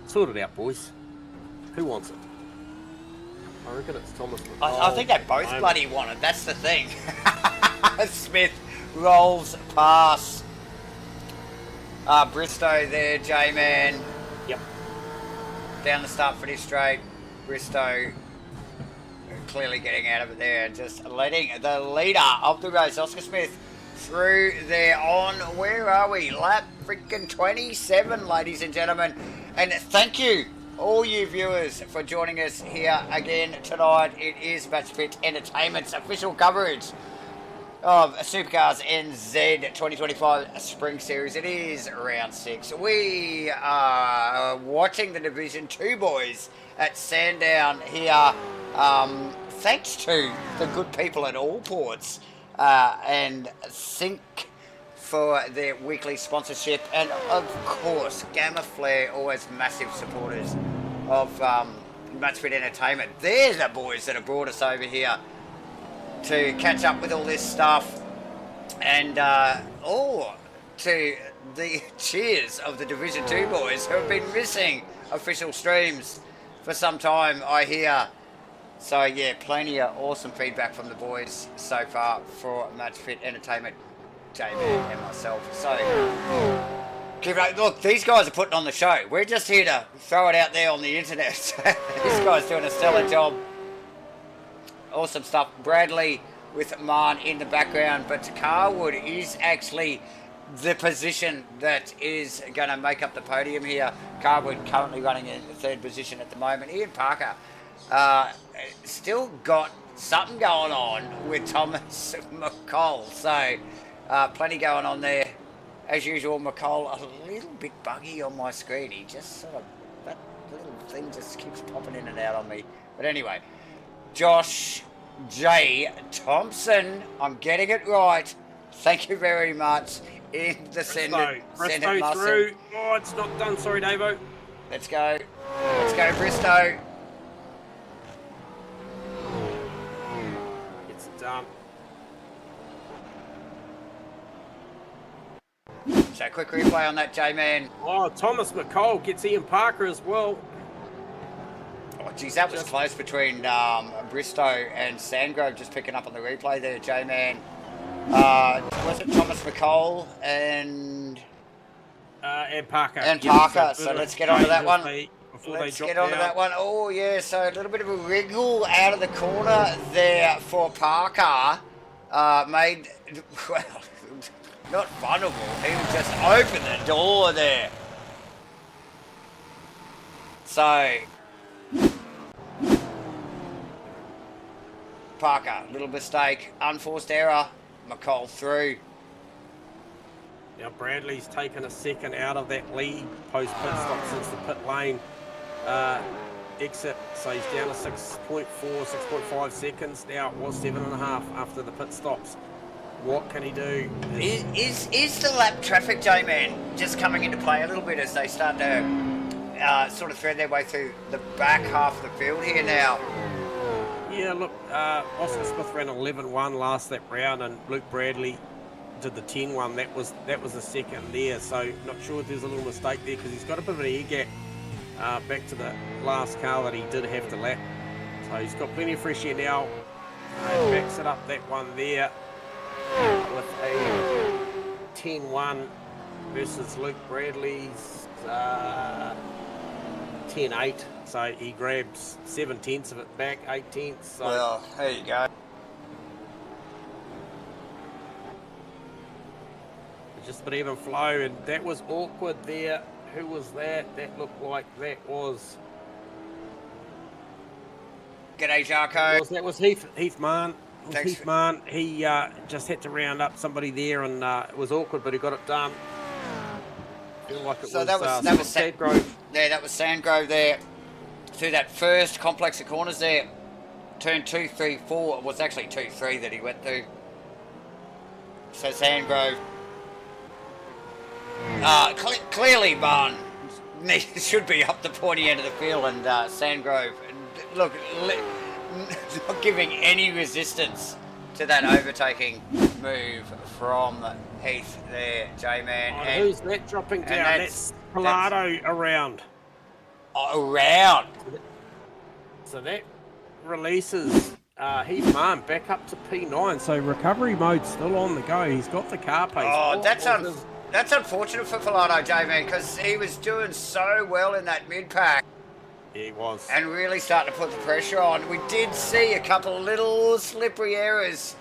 Sort it out, boys. Who wants it? I reckon it's Thomas McCall. I think they both bloody want it. That's the thing. Smith rolls past Bristow there, J-Man. Yep. Down the start finish straight. Bristow clearly getting out of it there and just letting the leader of the race, Oscar Smith, through there on, where are we? Lap freaking 27, ladies and gentlemen. And thank you, all you viewers, for joining us here again tonight. It is MatchFit Entertainment's official coverage of Supercars NZ 2025 Spring Series. It is round 6. We are watching the Division 2 boys at Sandown here. thanks to the good people at Allports and SYNQ for their weekly sponsorship, and of course GAMAFLARE, always massive supporters of MATCHFIT Entertainment. They're the boys that have brought us over here to catch up with all this stuff, and to the cheers of the Division 2 boys who have been missing official streams for some time, I hear. So yeah, plenty of awesome feedback from the boys so far for MATCHFIT Entertainment, J-Man and myself. So look, these guys are putting on the show. We're just here to throw it out there on the internet. This guy's doing a stellar job. Awesome stuff. Bradley with Marn in the background, but Carwood is actually the position that is going to make up the podium here. Carwood currently running in the third position at the moment. Ian Parker still got something going on with Thomas McCall. So plenty going on there. As usual, McCall a little bit buggy on my screen. He just sort of, that little thing just keeps popping in and out on me. But anyway, Josh J. Thompson, I'm getting it right. Thank you very much. In the Senate Bristow through. Oh, it's not done. Sorry, Davo. Let's go. Let's go, Bristow. It's done. So quick replay on that, J-Man. Oh, Thomas McCall gets Ian Parker as well. Oh, geez, that was close between Bristow and Sandgrove, just picking up on the replay there, J-Man. Was it Thomas McCall and Parker? And yep, Parker. So let's get onto that one. Let's get onto that one. Oh yeah, so a little bit of a wriggle out of the corner there for Parker. Made, well, not vulnerable. He just opened the door there. So Parker, little mistake, unforced error. McCall through. Now Bradley's taken a second out of that lead post pit stop since the pit lane exit. So he's down to 6.4, 6.5 seconds. Now it was 7.5 after the pit stops. What can he do? Is the lap traffic, J-Man, just coming into play a little bit as they start to sort of thread their way through the back half of the field here now? Yeah, look, Oscar Smith ran 11.1 last that round, and Luke Bradley did the 10.1. That was the second there. So not sure if there's a little mistake there because he's got a bit of an air gap back to the last car that he did have to lap. So he's got plenty of fresh air now. Backs it up that one there with a 10.1 versus Luke Bradley's 10.8. So he grabs 7/10 of it back, 8/10. So well, there you go. Just a bit even flow, and that was awkward there. Who was that? That looked like that was. G'day, Jarko. That was Heath Mann. Thanks Heath Mann. He just had to round up somebody there, and it was awkward, but he got it done. I feel like it So was, that was Sandgrove. Yeah, that was Sandgrove there. Through that first complex of corners there. Turn 2, 3, 4. It was actually 2, 3 that he went through. So Sandgrove. Clearly, Barn should be up the pointy end of the field, and Sandgrove, look, not giving any resistance to that overtaking move from Heath there, J-Man. Oh, who's that dropping down? That's Pilato around. Around. So that releases Heath Mann back up to P9. So recovery mode's still on the go. He's got the car pace. Oh, that's unfortunate for Pilato, J-Man, because he was doing so well in that mid-pack. He was. And really starting to put the pressure on. We did see a couple of little slippery errors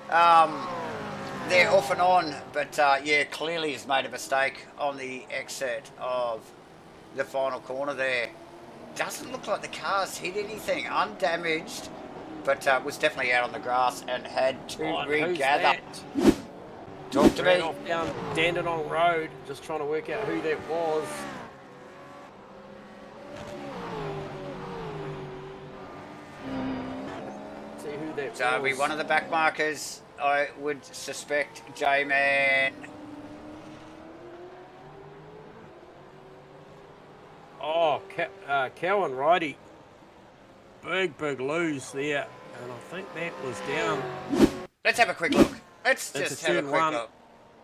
there off and on. But, yeah, clearly he's made a mistake on the exit of the final corner there. Doesn't look like the car's hit anything. Undamaged, but was definitely out on the grass and had to regather. Talk to me. Off down Dandenong Road, just trying to work out who that was. who that So it'll be was. one of the back markers. I would suspect J-Man. Oh, Cow and Righty. Big lose there. And I think that was down. Let's have a quick look. Let's Into just have a turn quick one. look.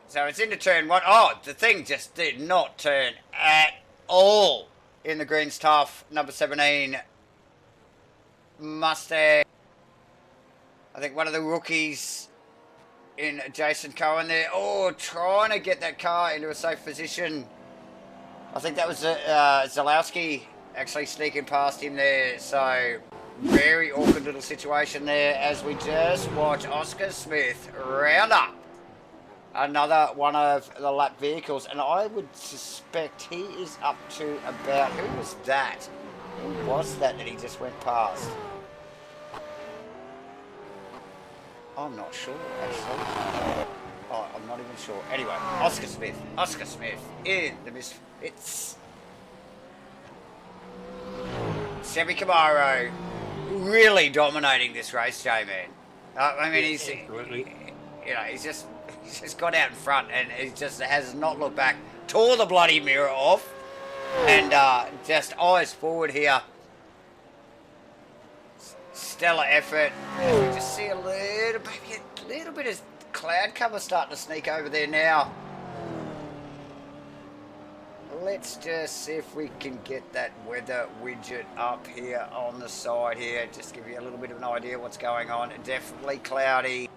So it's into turn one. Oh, the thing just did not turn at all in the greens tough. Number 17, Mustang. I think one of the rookies in Jason Cohen there. Oh, trying to get that car into a safe position. I think that was Zalowski actually sneaking past him there. So very awkward little situation there as we just watch Oscar Smith round up another one of the lap vehicles. And I would suspect he is up to about, who was that? Who was that he just went past? I'm not sure, actually. Oh, I'm not even sure. Anyway, Oscar Smith in the Misfits. Semi Camaro really dominating this race, J-Man. I mean, he's just got out in front and he just has not looked back, tore the bloody mirror off, and just eyes forward here. Stellar effort. As we just see a little bit of cloud cover starting to sneak over there now. Let's just see if we can get that weather widget up here on the side here. Just give you a little bit of an idea what's going on. Definitely cloudy.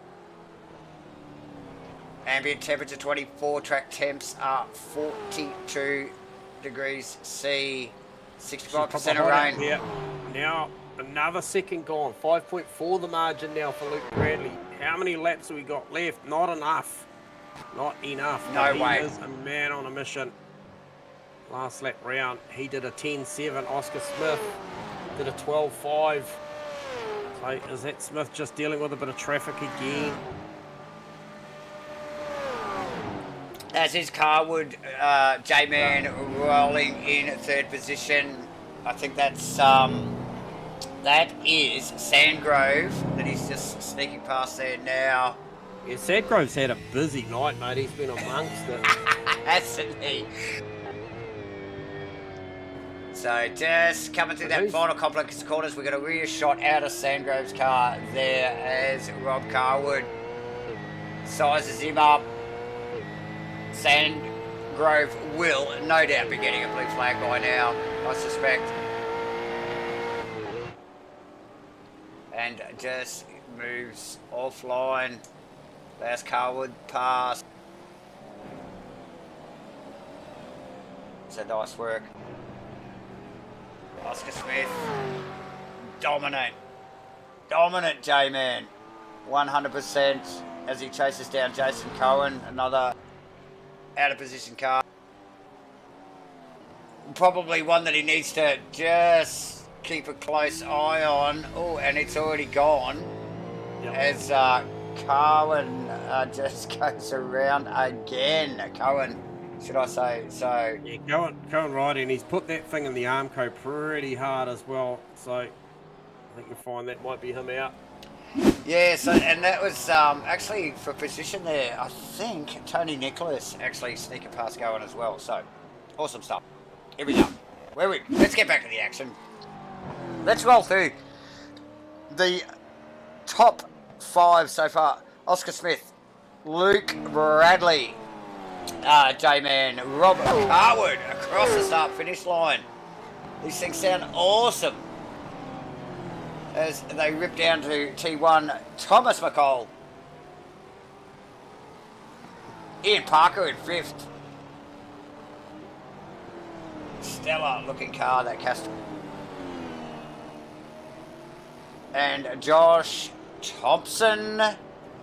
Ambient temperature 24, track temps are 42 degrees C, 65% of rain. Yeah. Now another second gone. 5.4 the margin now for Luke Bradley. How many laps have we got left? Not enough. Not enough. No way. He is a man on a mission. Last lap round, he did a 10.7. Oscar Smith did a 12.5. So is that Smith just dealing with a bit of traffic again? As is Carwood, J-Man rolling in third position. I think that's that is Sandgrove that he's just sneaking past there now. Yeah, Sandgrove's had a busy night, mate. He's been amongst it. Hasn't he? So just coming through that final complex of corners, we've got a rear shot out of Sandgrove's car there as Rob Carwood sizes him up. Sandgrove will no doubt be getting a blue flag by now, I suspect. And just moves offline. There's Carwood pass. So nice work. Oscar Smith, dominant J-Man, 100% as he chases down Jason Cohen, another out of position car. Probably one that he needs to just keep a close eye on. Oh, and it's already gone. Yep. As Cohen just goes around again. Cohen, should I say? So yeah, Cohen right, and he's put that thing in the Armco pretty hard as well. So I think you'll find that might be him out. Yeah, so and that was actually for position there. I think Tony Nicholas actually sneaking past Cohen as well. So awesome stuff. Here we go. Let's get back to the action. Let's roll through the top 5 so far. Oscar Smith, Luke Bradley, J-Man, Robert Carwood across the start-finish line. These things sound awesome as they rip down to T1. Thomas McCall, Ian Parker in 5th. Stellar looking car, that Castro. And Josh Thompson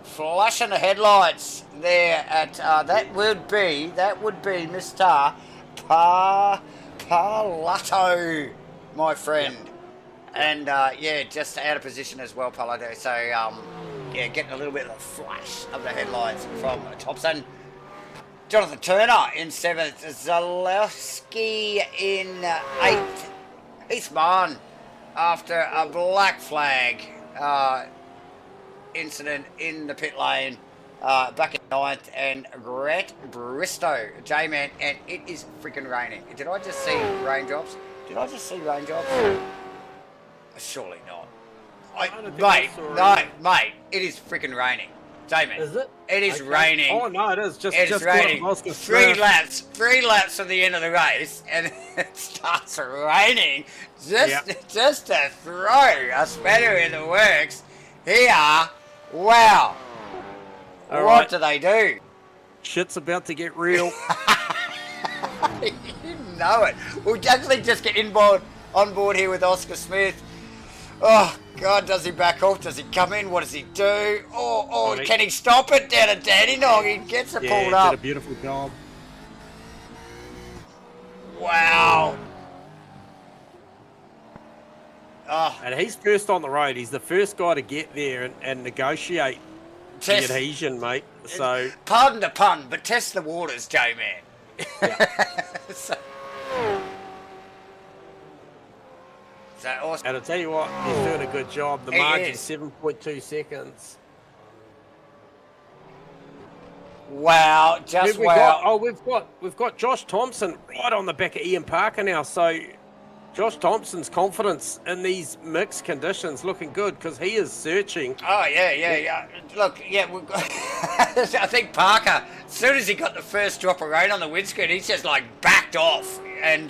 flashing the headlights there at that would be Mr. Palato, my friend. Yep. And yeah, just out of position as well, Palato. So yeah, getting a little bit of a flash of the headlights from Thompson. Jonathan Turner in 7th, Zalewski in 8th. Heath Marn after a black flag incident in the pit lane back in 9th and Grant Bristow, J-Man, and it is freaking raining. Did I just see raindrops? Did I just see raindrops? Surely not. Mate, it is freaking raining. J-Man. Is it? It is Okay. raining. Oh no, it is just raining. Oscar Three Smith. laps from the end of the race, and it starts raining just to throw a spanner in the works here. Wow. All what right. do they do? Shit's about to get real. You know it. We'll actually just get on board here with Oscar Smith. Oh, God, does he back off? Does he come in? What does he do? Oh, can he stop it down at Dandenong? He gets it pulled up. Did a beautiful job. Wow. Oh, And he's first on the road. He's the first guy to get there and negotiate the adhesion, mate. So, pardon the pun, but test the waters, J-Man. so awesome. and I'll tell you what, he's doing a good job. The He margin's is. 7.2 seconds. Wow, just Who have we got? We've got Josh Thompson right on the back of Ian Parker now. So Josh Thompson's confidence in these mixed conditions looking good because he is searching. Oh, yeah. Look, we've got I think Parker, as soon as he got the first drop of rain on the windscreen, he's just like backed off. And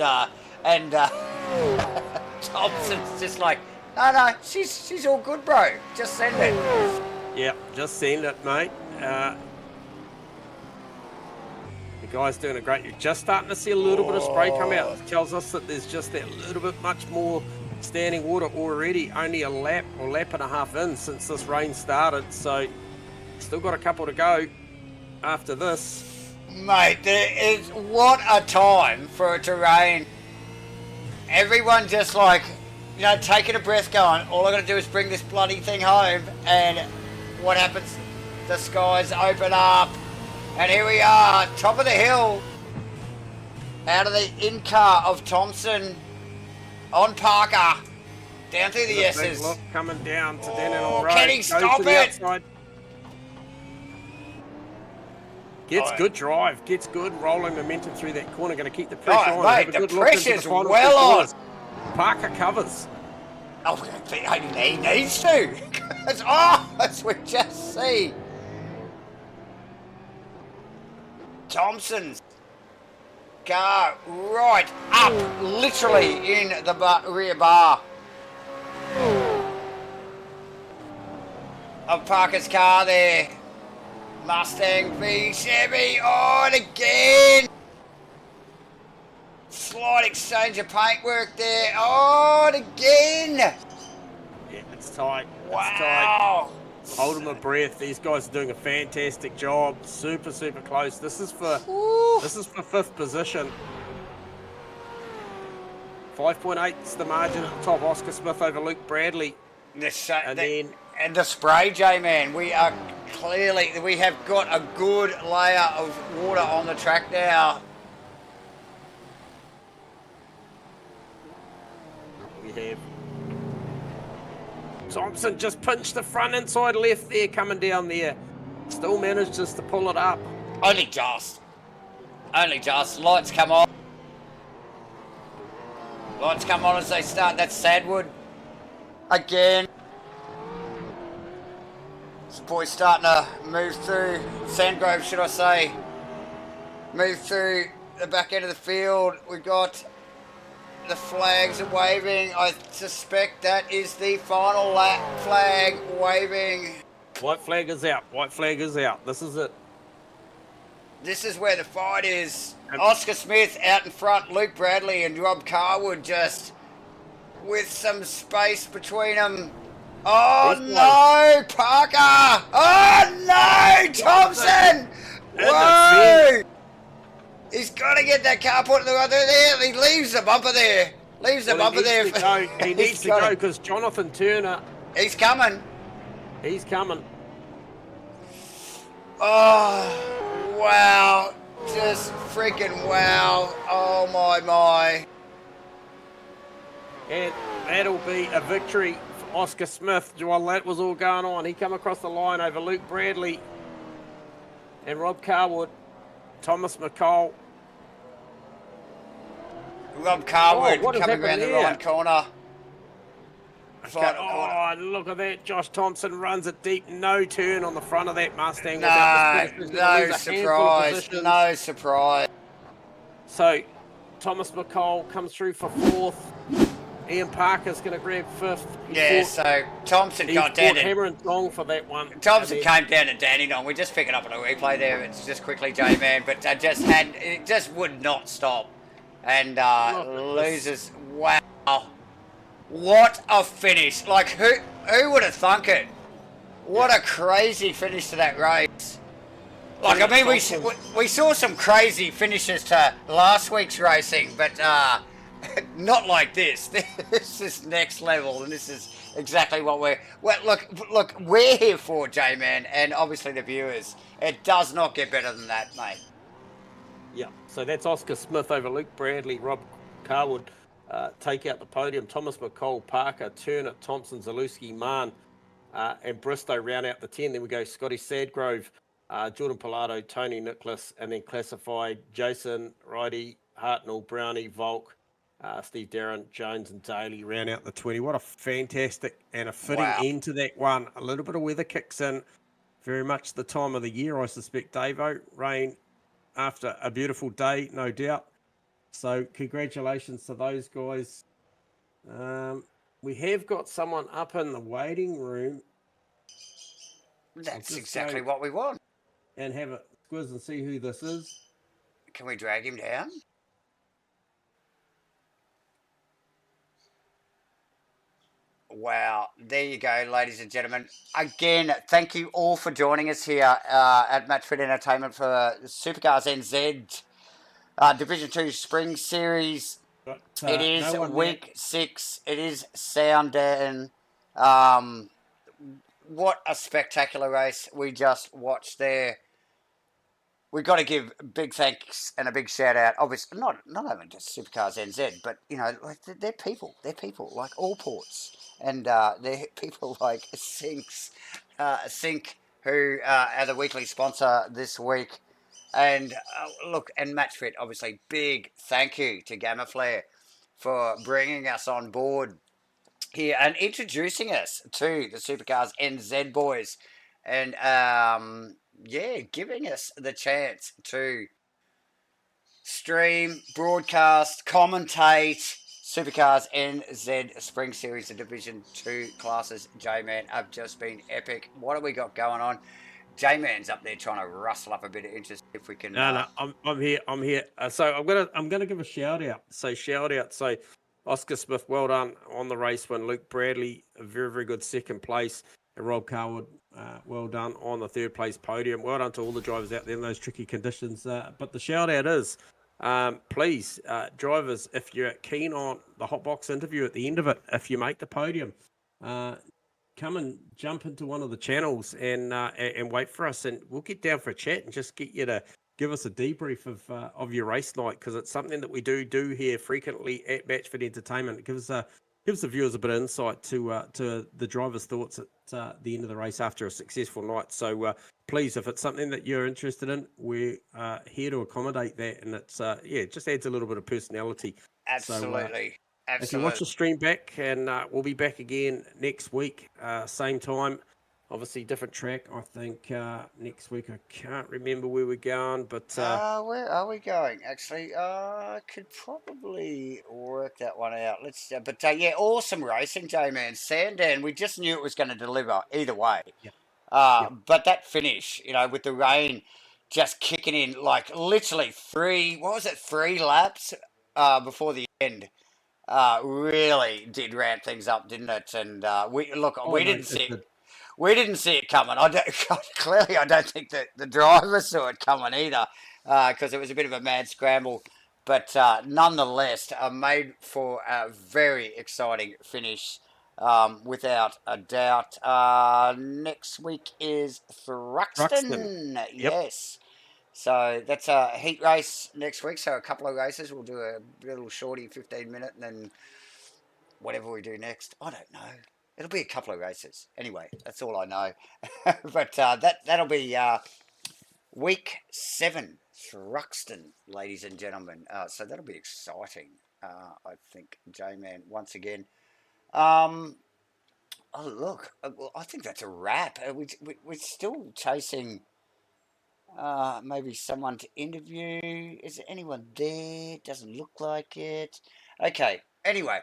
Thompson's just like, no, she's all good, bro. Just send it. Yeah, just send it, mate. The guy's doing a great job. Just starting to see a little bit of spray come out. It tells us that there's just that little bit much more standing water already. Only a lap or lap and a half in since this rain started. So still got a couple to go after this. Mate, what a time for it to rain. Everyone just like, taking a breath going, all I got to do is bring this bloody thing home. And what happens? The skies open up. And here we are, top of the hill. Out of the in-car of Thompson on Parker. Down through the There's a big S's. look coming down to Dandenong Road. Can he Goes stop to the it? outside. Gets good drive, gets good rolling momentum through that corner. Going to keep the pressure on. Mate, Have a the good look into pressure's final well two on. corners. Parker covers. Oh, he needs to. As we just see. Thompson's car right up, literally in the rear bar of Parker's car there. Mustang v Chevy on again. Slight exchange of paintwork there. On again. Yeah, it's tight. It's tight. Wow. Hold them a breath. These guys are doing a fantastic job. Super close. This is for fifth position. 5.8 is the margin at the top. Oscar Smith over Luke Bradley. And the spray, J-Man. We have got a good layer of water on the track now. We have Thompson just pinched the front inside left there coming down there. Still manages to pull it up. Only just. Lights come on. Lights come on as they start. That's Sadwood. Again. This boy's starting to move through. Sandgrove, should I say. Move through the back end of the field. We've got the flags are waving. I suspect that is the final lap flag waving. White flag is out. White flag is out. This is it. This is where the fight is. Oscar Smith out in front, Luke Bradley and Rob Carwood just with some space between them. Oh no, Parker! Oh no, Thompson! Whoa! He's got to get that car put in the right there. He leaves the bumper there. He needs to go because Jonathan Turner. He's coming. He's coming. Oh, wow. Just freaking wow. Oh, my. And that'll be a victory Oscar Smith, while that was all going on, he come across the line over Luke Bradley and Rob Carwood, Thomas McCall. Rob Carwood what has coming around happened the there? right corner. Final corner. Oh, look at that. Josh Thompson runs it deep. No turn on the front of that Mustang. No surprise. No surprise. So, Thomas McCall comes through for fourth. Ian Parker's going to grab fifth. So Thompson got down to hammer and tong for that one. Thompson came down to Dandenong. We're just picking up on a replay there. It's just quickly, J-Man, but it just would not stop. And loses. Wow. What a finish. Like, who would have thunk it? What a crazy finish to that race. Like, I mean, we saw some crazy finishes to last week's racing, but not like this. This is next level, and this is exactly what look, we're here for, J-Man, and obviously the viewers. It does not get better than that, mate. Yeah, so that's Oscar Smith over Luke Bradley, Rob Carwood take out the podium. Thomas McCall, Parker, Turner, Thompson, Zalewski, Mann, and Bristow round out the 10. Then we go Scotty Sadgrove, Jordan Pilato, Tony Nicholas, and then classified Jason, Ridey, Hartnell, Brownie, Volk, Steve Darren, Jones, and Daly round out the 20. What a fantastic and a fitting end to that one. A little bit of weather kicks in. Very much the time of the year, I suspect, Davo. Rain after a beautiful day, no doubt. So congratulations to those guys. We have got someone up in the waiting room. That's exactly what we want. And have a squiz and see who this is. Can we drag him down? Wow, there you go, ladies and gentlemen. Again, thank you all for joining us here at MatchFit Entertainment for Supercars NZ Division 2 Spring Series. But, it is week 6. It is SANDOWN. What a spectacular race we just watched there. We've got to give big thanks and a big shout out. Obviously, not only just Supercars NZ, but you know, like they're people. They're people like Allports, and they're people like SYNQ, who are the weekly sponsor this week. And look, and MatchFit, obviously, big thank you to GAMAFLARE for bringing us on board here and introducing us to the Supercars NZ boys, and giving us the chance to stream, broadcast, commentate Supercars NZ Spring Series, the Division 2 classes. J-Man have just been epic. What have we got going on? J-Man's up there trying to rustle up a bit of interest if we can. No, I'm here. So I'm gonna give a shout out. So Oscar Smith, well done on the race win. Luke Bradley, a very, very good second place. And Rob Carwood, well done on the third place podium. Well done to all the drivers out there in those tricky conditions. But the shout out is, please, drivers, if you're keen on the hot box interview at the end of it, if you make the podium, come and jump into one of the channels and wait for us, and we'll get down for a chat and just get you to give us a debrief of your race night, because it's something that we do here frequently at MatchFit Entertainment. It gives the viewers a bit of insight to the drivers' thoughts at the end of the race after a successful night. So please, if it's something that you're interested in, we're here to accommodate that, and it's it just adds a little bit of personality. Absolutely. So, if you watch the stream back, and we'll be back again next week, same time. Obviously, different track. I think next week, I can't remember where we're going, but where are we going? Actually, I could probably work that one out. Let's. But awesome racing, J-Man. SANDOWN. We just knew it was going to deliver either way. Yeah. But that finish, you know, with the rain just kicking in, like literally 3 laps before the end. Really did ramp things up, didn't it? And we didn't see it coming. I don't think that the driver saw it coming either, because it was a bit of a mad scramble. But nonetheless, made for a very exciting finish, without a doubt. Next week is Thruxton. Yep. Yes. So that's a heat race next week. So a couple of races. We'll do a little shorty 15-minute, and then whatever we do next, I don't know. It'll be a couple of races. Anyway, that's all I know. But that'll be week 7, Thruxton, ladies and gentlemen. So that'll be exciting. I think, J-Man, once again. Oh, look, well, I think that's a wrap. We're still chasing maybe someone to interview. Is there anyone there? Doesn't look like it. Okay, anyway,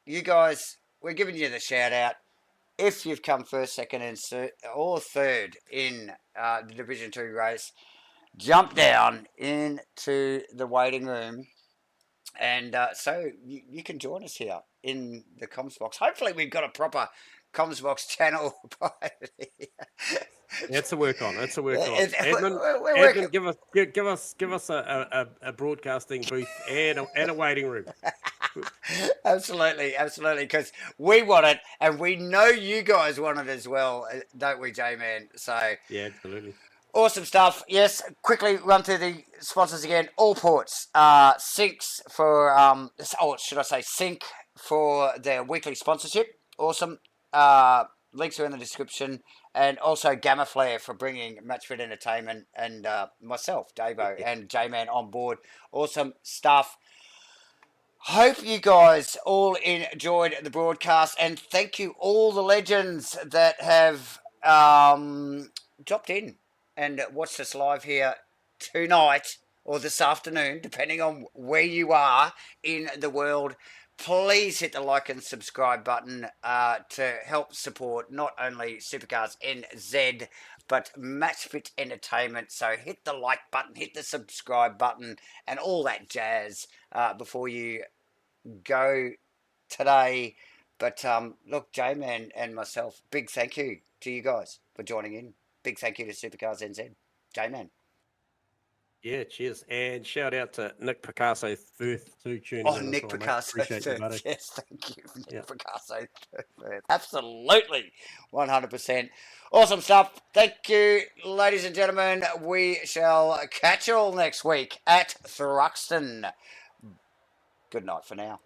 you guys, we're giving you the shout out. If you've come first, second, and or third in the Division 2 race, jump down into the waiting room, and so you can join us here in the comms box. Hopefully, we've got a proper comms box channel. That's a work on. That's a work on. We're Admin, give us a broadcasting booth and a waiting room. Absolutely, because we want it, and we know you guys want it as well, don't we, J-Man? So yeah, absolutely. Awesome stuff. Yes, quickly run through the sponsors again. Allports, SYNQ for should I say SYNQ for their weekly sponsorship. Awesome. Links are in the description, and also GAMAFLARE for bringing MATCHFIT Entertainment and myself, Davo, and J-Man on board. Awesome stuff. Hope you guys all enjoyed the broadcast, and thank you all the legends that have dropped in and watched us live here tonight or this afternoon, depending on where you are in the world. Please hit the like and subscribe button to help support not only Supercars NZ, but MATCHFIT Entertainment. So hit the like button, hit the subscribe button, and all that jazz before you go today. But look, J-Man and myself, big thank you to you guys for joining in. Big thank you to Supercars NZ. J-Man. Yeah, cheers. And shout out to Nick Picasso Firth too, tuning in. Oh, Nick Picasso Firth. Yes, thank you, Nick Picasso Firth. Absolutely, 100%. Awesome stuff. Thank you, ladies and gentlemen. We shall catch you all next week at Thruxton. Good night for now.